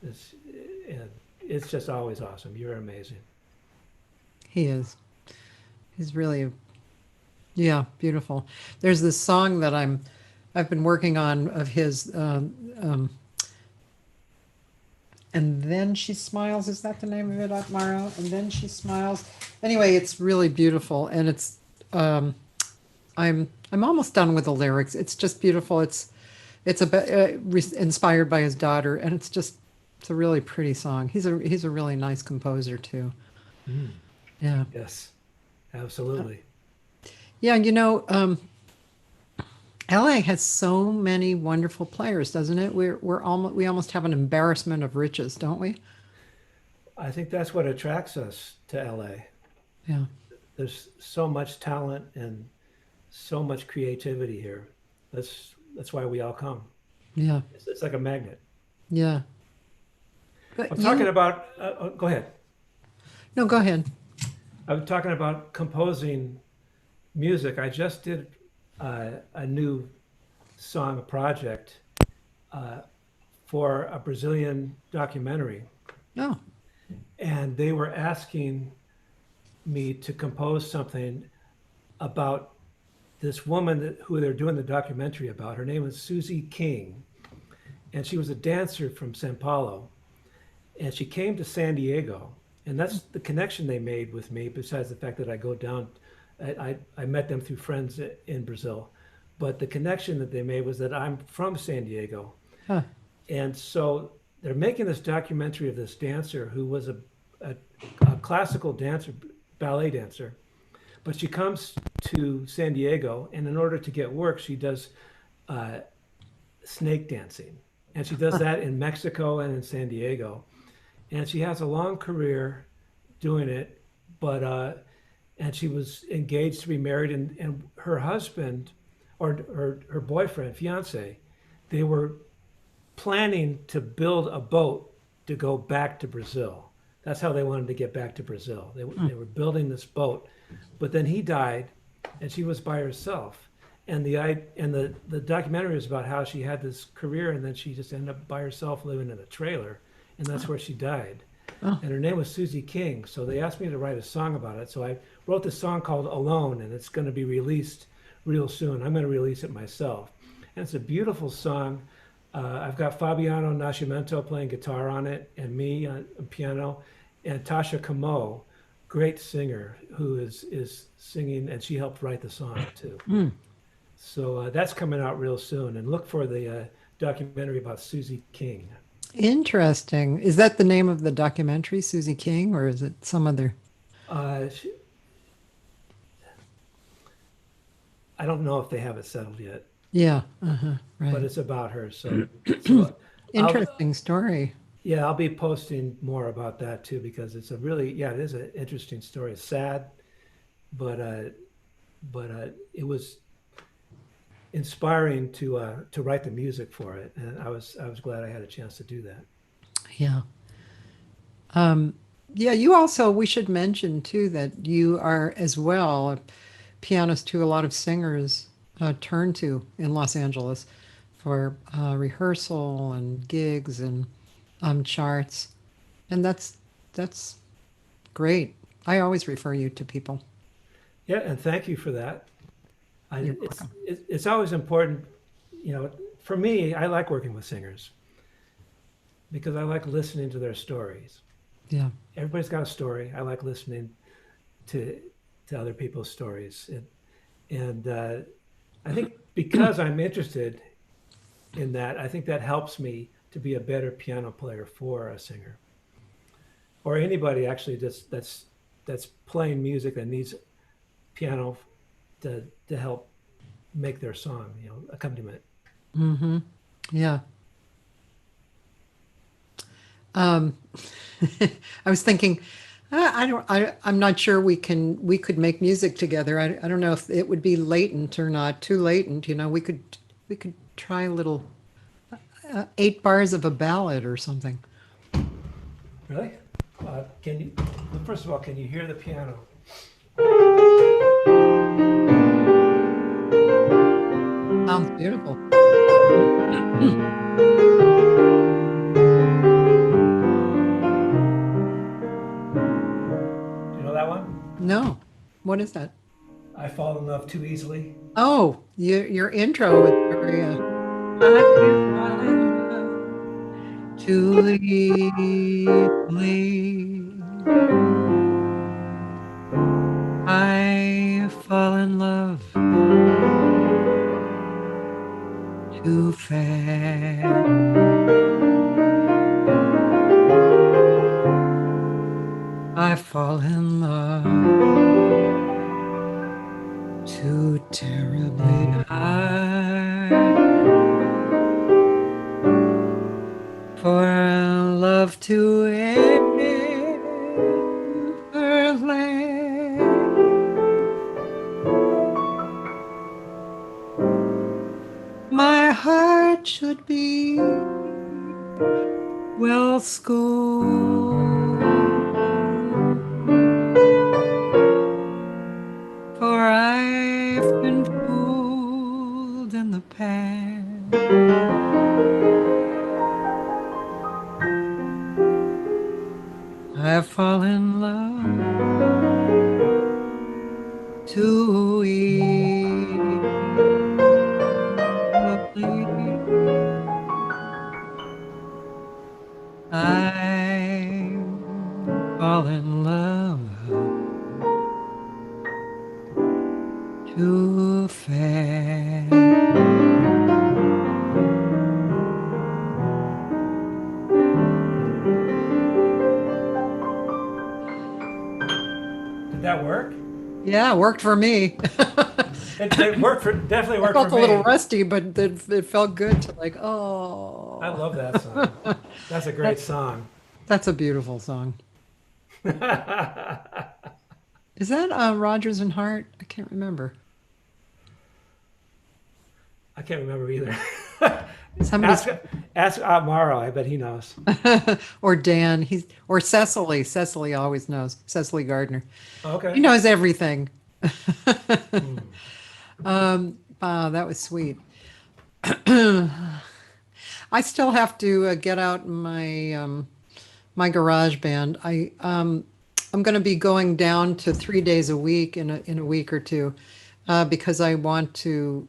It's just always awesome. You're amazing. he is. He's really, yeah, beautiful. There's this song that I've been working on of his, and then she smiles. Is that the name of it, Otmaro? And then she smiles. Anyway, it's really beautiful, and um, I'm almost done with the lyrics. It's just beautiful. It's inspired by his daughter, and it's a really pretty song. He's a really nice composer too. Mm, Yeah, yes, absolutely. yeah. LA has so many wonderful players, doesn't it? We almost have an embarrassment of riches, don't we? I think that's what attracts us to LA. Yeah, There's so much talent and so much creativity here. That's why we all come. yeah, It's like a magnet. yeah. I'm But talking about. Go ahead. no, go ahead. I'm talking about composing music. I just did a new song, a project uh, for a Brazilian documentary, Oh, and they were asking me to compose something about this woman who they're doing the documentary about. Her name was Susie King, and she was a dancer from Sao Paulo, and she came to San Diego, and that's the connection they made with me. Besides the fact that I go down, I met them through friends in Brazil, but the connection that they made was that I'm from San Diego, huh. and so they're making this documentary of this dancer who was a classical dancer, ballet dancer, but she comes to San Diego, and in order to get work, she does uh, snake dancing, and she does that in Mexico and in San Diego, and she has a long career doing it, but and she was engaged to be married, and her husband or her boyfriend, fiance, they were planning to build a boat to go back to Brazil. That's how they wanted to get back to Brazil. They were building this boat, but then he died, and she was by herself. And the documentary is about how she had this career, and then she just ended up by herself living in a trailer, and that's where she died. Oh, And her name was Susie King. So they asked me to write a song about it. So I wrote this song called Alone, and it's going to be released real soon. I'm going to release it myself. And it's a beautiful song. I've got Fabiano Nascimento playing guitar on it, and me on piano, and Tasha Camo, great singer, who is singing, and she helped write the song too. mm, So that's coming out real soon, and look for the documentary about Susie King. interesting. Is that the name of the documentary, Susie King, or is it some other? Uh, I don't know if they have it settled yet, Yeah, uh-huh, but right. it's about her. So I'll Interesting story. yeah, I'll be posting more about that too because it's a really yeah, it is an interesting story. It's sad, but it was inspiring to write the music for it, and I was glad I had a chance to do that. Yeah. Um, yeah, you also, we should mention too that you are as well a pianist who a lot of singers turn to in Los Angeles for rehearsal and gigs and charts. And that's great. I always refer you to people. Yeah, and thank you for that. You're welcome. It's always important, you know. For me, I like working with singers because I like listening to their stories. Yeah. Everybody's got a story. I like listening to other people's stories, and I think because I'm interested in that, I think that helps me to be a better piano player for a singer or anybody actually that's playing music that needs piano to help make their song, accompaniment. Mm-hmm. Yeah. Um, I was thinking, I don't, I'm not sure we could make music together. I don't know if it would be latent or not, too latent. We could try a little 8 bars of a ballad or something. Really? Can you? Well, first of all, can you hear the piano? Sounds beautiful. Do you know that one? No, what is that? I fall in love too easily. Oh, your intro was very, I fall in love too easily. I fall in love too fast. I fall in love too terribly high for love to ever last. My heart should be well schooled, for I've been fooled in the past. I fall in love too easily. I fall in love too fast. Did that work? Yeah, it worked for me. It worked for definitely I worked for felt a little me. rusty, but it felt good to like, I oh, love that song. That's a great that, song. that's a beautiful song. I Is that Rogers and Hart? I can't remember. can't remember either. Somebody's ask ask Morrow. I bet he knows. or Dan. He's or Cecily. Cecily always knows. Cecily Gardner. He Okay. knows everything. Hmm. Wow, that was sweet. I still have to get out my garage band. I'm going to be going down to 3 days a week in a week or two because I want to.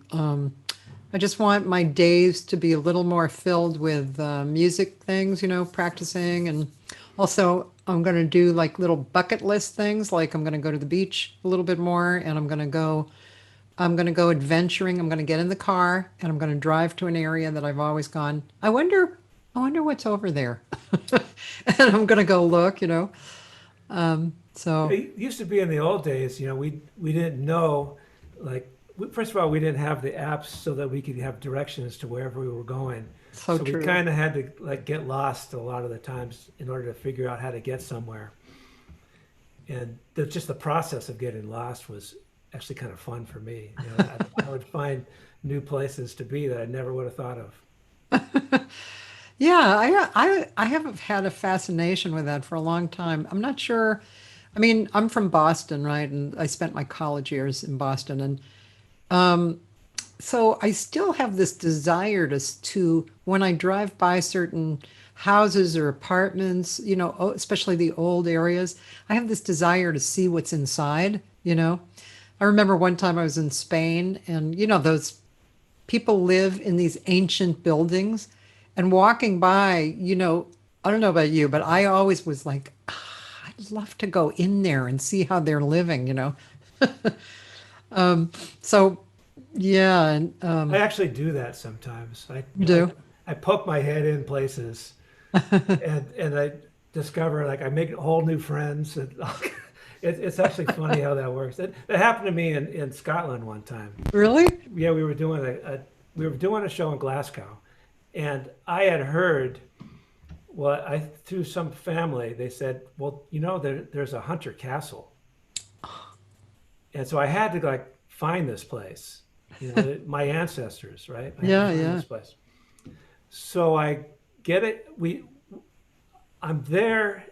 I just want my days to be a little more filled with music things, practicing, and also I'm going to do like little bucket list things. Like I'm going to go to the beach a little bit more, and I'm going to go adventuring. I'm going to get in the car and I'm going to drive to an area that I've always gone. I wonder what's over there. And I'm going to go look. So It used to be in the old days. We didn't know like first of all, we didn't have the apps so that we could have directions to wherever we were going. So So we true. kind of had to like get lost a lot of the times in order to figure out how to get somewhere. And just the process of getting lost was actually kind of fun for me. You know, I would find new places to be that I never would have thought of. Yeah, I have had a fascination with that for a long time. I'm not sure. I mean, I'm from Boston, right? And I spent my college years in Boston, and so I still have this desire to when I drive by certain houses or apartments, especially the old areas, I have this desire to see what's inside. I remember one time I was in Spain, and those people live in these ancient buildings, and walking by, I don't know about you, but I always was like, "Ah, I'd love to go in there and see how they're living. So yeah, and I actually do that sometimes. you I, do. I poke my head in places and I discover like I make whole new friends. And it's actually funny how that works. That happened to me in Scotland one time. Really? Yeah, we were doing a show in Glasgow, and I had heard. Well, through some family, they said, "Well, there's a Hunter Castle," and so I had to like find this place. My ancestors, right? I had to Yeah, find yeah. this place. So I get it. I'm there.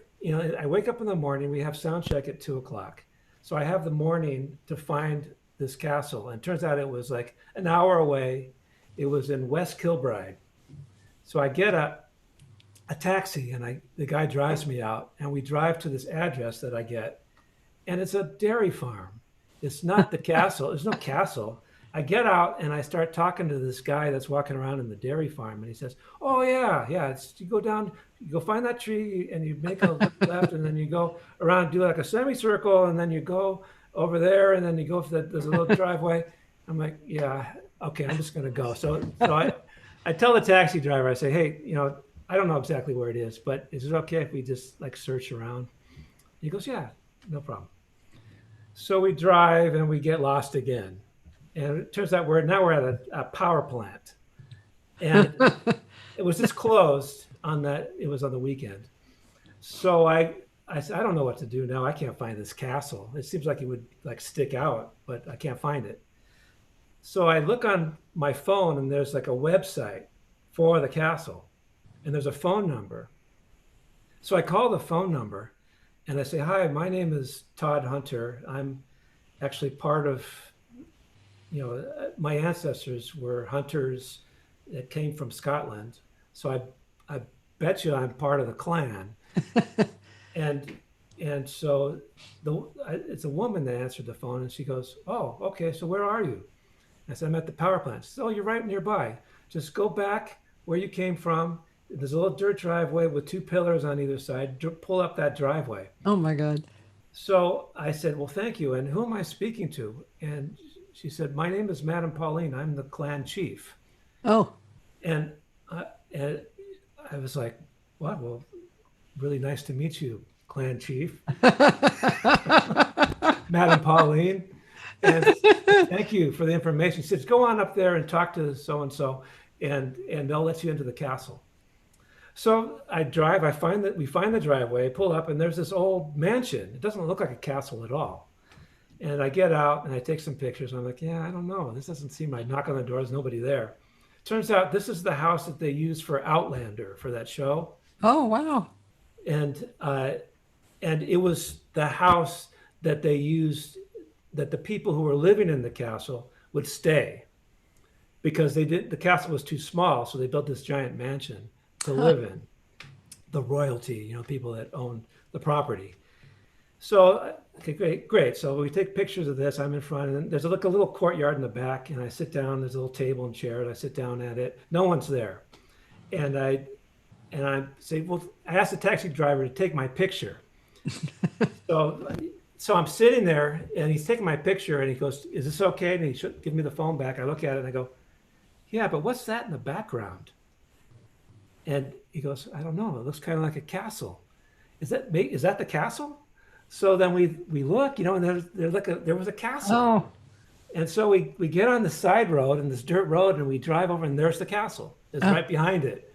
I wake up in the morning. We have sound check at 2 o'clock. So I have the morning to find this castle. And it turns out it was like an hour away. It was in West Kilbride. So I get a taxi and the guy drives me out and we drive to this address that I get. And it's a dairy farm. It's not the castle. There's no castle. I get out and I start talking to this guy that's walking around in the dairy farm, and he says, "Oh yeah, yeah. You go down, you go find that tree, and you make a left, and then you go around, do like a semicircle, and then you go over there, and then you go for that. There's a little driveway." I'm like, "Yeah, okay. I'm just gonna go." So I tell the taxi driver, I say, "Hey, I don't know exactly where it is, but is it okay if we just like search around?" He goes, "Yeah, no problem." So we drive and we get lost again. And it turns out we're at a power plant. And it was just closed on that. It was on the weekend. So I said, I don't know what to do now. I can't find this castle. It seems like it would like stick out, but I can't find it. So I look on my phone and there's like a website for the castle and there's a phone number. So I call the phone number and I say, "Hi, my name is Todd Hunter. I'm actually part of, my ancestors were hunters that came from Scotland. So I bet you I'm part of the clan." And and so it's a woman that answered the phone, and she goes, "Oh, okay. So where are you?" I said, "I'm at the power plant." She said, "Oh, you're right nearby. Just go back where you came from. There's a little dirt driveway with two pillars on either side. Pull up that driveway." Oh my God. So I said, "Well, thank you. And who am I speaking to?" And she said, "My name is Madame Pauline. I'm the clan chief." Oh, And and I was like, "What? Well, really nice to meet you, clan chief, Madame Pauline. And thank you for the information." She says, "Go on up there and talk to so and so, and they'll let you into the castle." So I drive. We find the driveway, pull up, and there's this old mansion. It doesn't look like a castle at all. And I get out and I take some pictures. I'm like, "Yeah, I don't know. This doesn't seem right." Knock on the door. There's nobody there. Turns out this is the house that they used for Outlander for that show, oh wow. and and it was the house that they used that the people who were living in the castle would stay because the castle was too small, so they built this giant mansion to Huh. live in. The royalty, people that owned the property. So, okay, great, great. So we take pictures of this. I'm in front, and then there's like a little courtyard in the back, and I sit down. There's a little table and chair, and I sit down at it. No one's there, and I say, "Well," I asked the taxi driver to take my picture. So, so I'm sitting there, and he's taking my picture, and he goes, "Is this okay?" And he should give me the phone back. I look at it, and I go, "Yeah, but what's that in the background?" And he goes, "I don't know. It looks kind of like a castle. Is that the castle?" So then we look, and there was a castle. Oh, And so we get on the side road and this dirt road and we drive over and there's the castle. It's right behind it.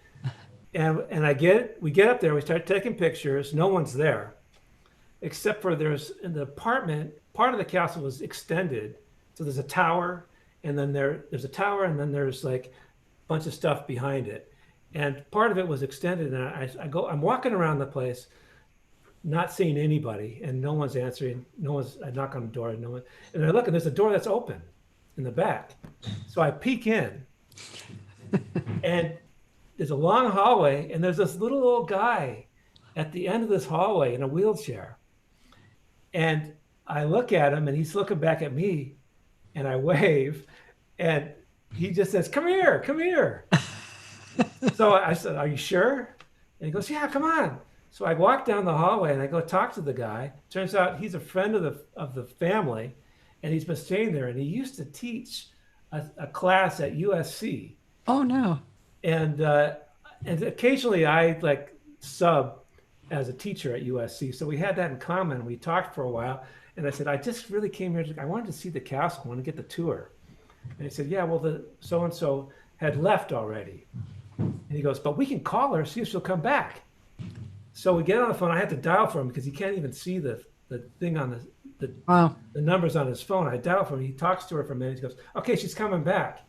And we get up there, we start taking pictures. No one's there, except for there's in the apartment, part of the castle was extended. So there's a tower and then there's a tower and then there's like a bunch of stuff behind it. And part of it was extended. And I'm walking around the place, not seeing anybody, and no one's answering. I knock on the door, and no one. And I look, and there's a door that's open in the back. So I peek in, and there's a long hallway, and there's this little old guy at the end of this hallway in a wheelchair. And I look at him, and he's looking back at me, and I wave, and he just says, "Come here, come here." So I said, "Are you sure?" And he goes, "Yeah, come on." So I walk down the hallway and I go talk to the guy. Turns out he's a friend of the family, and he's been staying there. And he used to teach a class at USC. Oh no! And occasionally I like sub as a teacher at USC. So we had that in common. We talked for a while, and I said, I just really came here. I wanted to see the castle. I want to get the tour. And he said, yeah, well, the so and so had left already. And he goes, but we can call her, see if she'll come back. So we get on the phone. I had to dial for him because he can't even see the thing on the numbers on his phone. I dial for him. He talks to her for a minute. He goes, okay, she's coming back.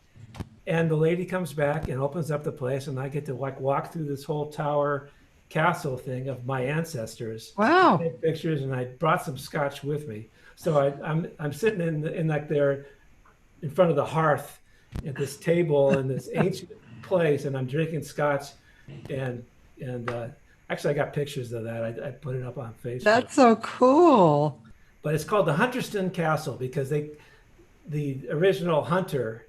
And the lady comes back and opens up the place, and I get to like walk through this whole tower castle thing of my ancestors. Wow. Take pictures, and I brought some scotch with me. So I'm sitting in like there in front of the hearth at this table in this ancient place, and I'm drinking scotch, and actually, I got pictures of that. I put it up on Facebook. That's so cool. But it's called the Hunterston Castle because the original hunter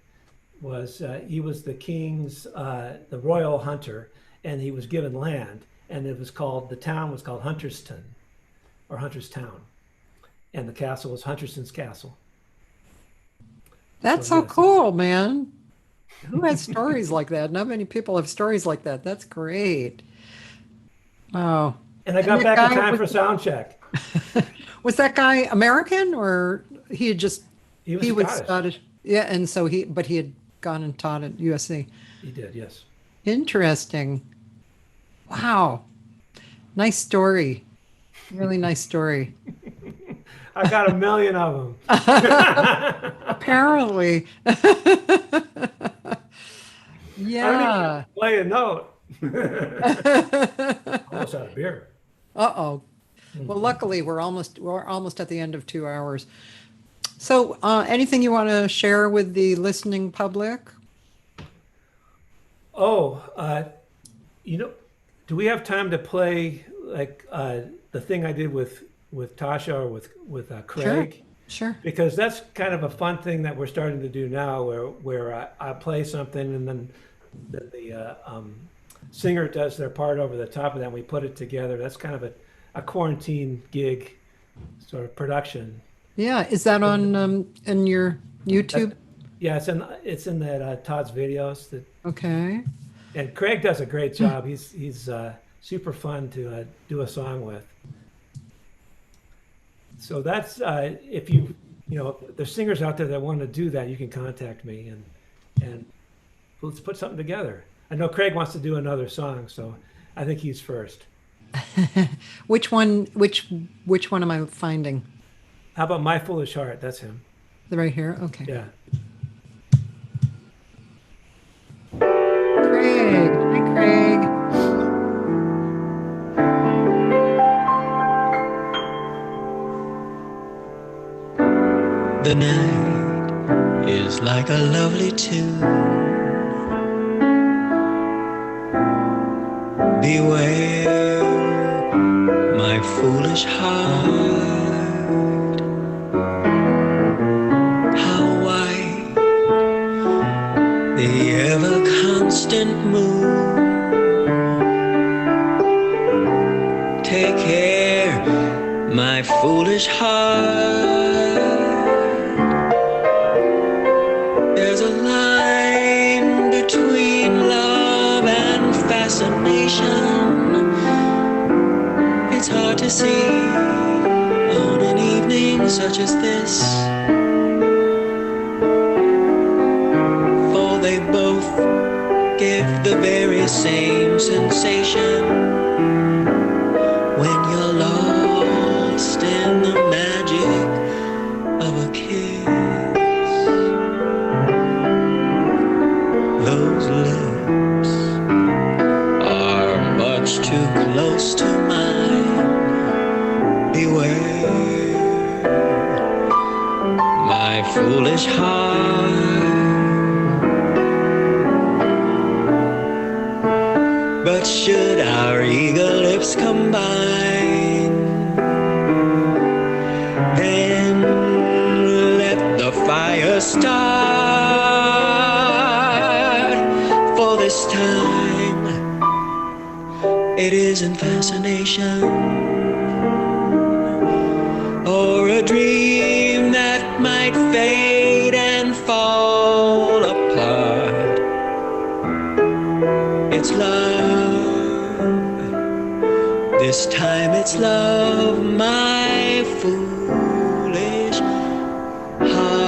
was he was the king's the royal hunter, and he was given land, and the town was called Hunterston, or Hunterstown, and the castle was Hunterston's Castle. That's so cool, man. Who has stories like that? Not many people have stories like that. That's great. Oh. And I got back in time for sound check. Was that guy American, or he was Scottish. Yeah, and so he had gone and taught at USC. He did, yes. Interesting. Wow. Nice story. Really nice story. I got a million of them. Apparently. Yeah. I don't even play a note. Almost out of beer. Uh-oh. Well, luckily we're almost at the end of 2 hours. So, anything you want to share with the listening public? Oh, do we have time to play like the thing I did with Tasha or with Craig? Sure. Because that's kind of a fun thing that we're starting to do now, where I play something and then the singer does their part over the top of that, and we put it together. That's kind of a quarantine gig sort of production. Yeah, is that on in your YouTube? Yeah, it's in that Todd's videos. Okay. And Craig does a great job. He's super fun to do a song with. So that's if there's singers out there that want to do that, you can contact me and let's put something together. I know Craig wants to do another song, so I think he's first. Which one am I finding? How about My Foolish Heart? That's him. Right here? Okay. Yeah. Craig. Hi, Craig. The night is like a lovely tune. Beware my foolish heart. How white the ever-constant moon. Take care, my foolish heart. There's a line between love and fascination. It's hard to see on an evening such as this. same sensation when you're lost in the magic of a kiss. Those lips are much too close to mine. Beware my foolish heart. But should our eager lips combine, then let the fire start. For this time, it isn't fascination or a dream that might fade and fall apart. It's love. This time it's love, my foolish heart.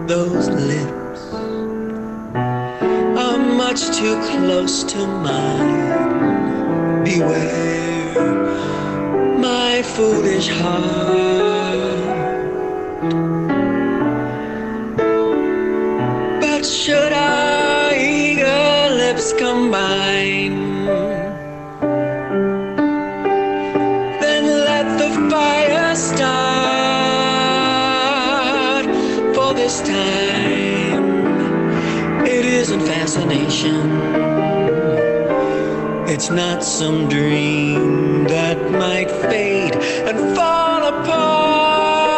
Those lips are much too close to mine. Beware my foolish heart. But should our eager lips combine, then let the fire start. For this time, it isn't fascination. It's not some dream that might fade and fall apart.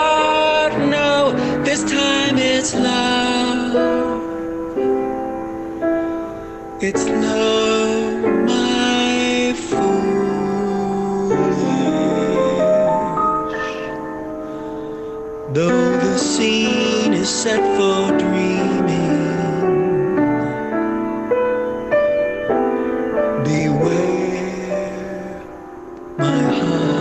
No, this time it's love. It's love, my foolish. Though the scene is set for dreaming, beware my heart.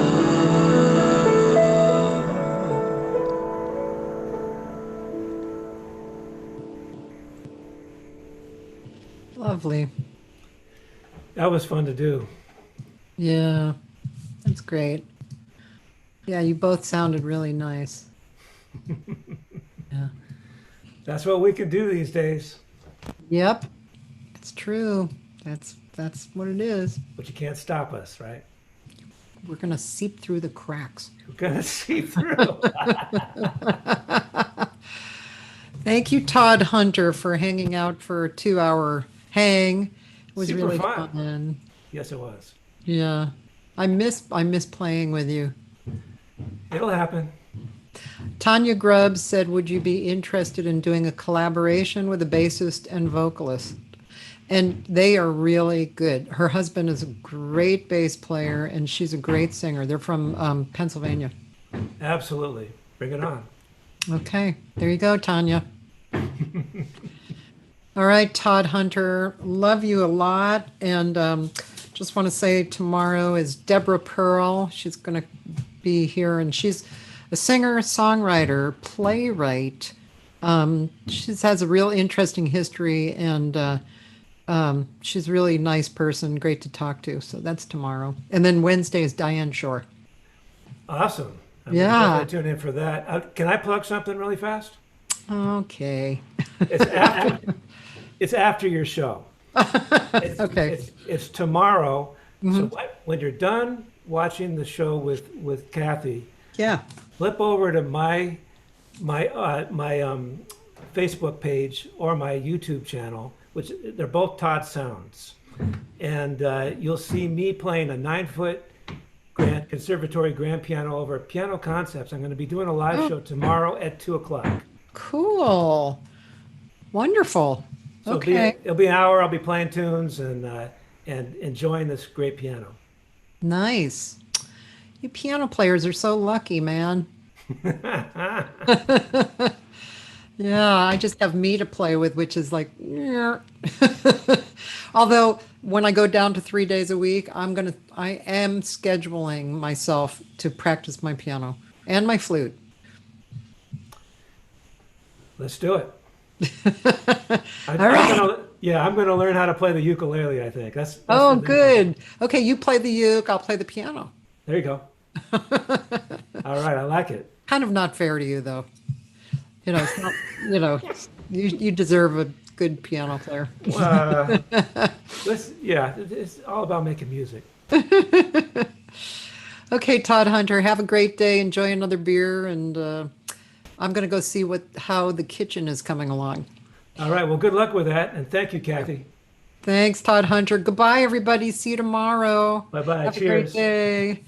Lovely. That was fun to do. Yeah, that's great. Yeah, you both sounded really nice. Yeah. That's what we can do these days, Yep, it's true. That's what it is. but you can't stop us, right? We're gonna seep through the cracks. We're gonna see through. Thank you, Todd Hunter, for hanging out for a 2-hour hang. It was Super really fun. fun. Yes, it was. Yeah, I miss playing with you. It'll happen. Tanya Grubbs said, "Would you be interested in doing a collaboration with a bassist and vocalist?" And they are really good. Her husband is a great bass player, and she's a great singer. They're from Pennsylvania. Absolutely. Bring it on. Okay, there you go, Tanya. All right, Todd Hunter, love you a lot. And just want to say tomorrow is Deborah Pearl. She's going to be here, and she's a singer, songwriter, playwright. She has a real interesting history, and she's a really nice person, great to talk to. So that's tomorrow. And then Wednesday is Diane Shore. Awesome. I'm gonna Yeah. definitely tune in for that. Can I plug something really fast? Okay. It's after, it's after your show. Okay. It's tomorrow. So when you're done watching the show with Cathy, Yeah. flip over to my Facebook page or my YouTube channel, which they're both Todd Sounds, and you'll see me playing a 9-foot grand conservatory grand piano over Piano Concepts. I'm going to be doing a live show tomorrow at 2 o'clock. Cool. Wonderful. So Okay. it'll be an hour. I'll be playing tunes and enjoying this great piano. Nice. You piano players are so lucky, man. Yeah, I just have me to play with, which is like, although when I go down to 3 days a week, I am scheduling myself to practice my piano and my flute. Let's do it. All right. I'm gonna learn how to play the ukulele. I think that's Oh, the next good. Okay, you play the uke, I'll play the piano. There you go. All right, I like it. Kind of not fair to you, though. It's not, you deserve a good piano player. It's all about making music. Okay, Todd Hunter, have a great day. Enjoy another beer, and I'm going to go see how the kitchen is coming along. All right, well, good luck with that, and thank you, Cathy. Thanks, Todd Hunter. Goodbye, everybody. See you tomorrow. Bye-bye. Have Cheers. a great day.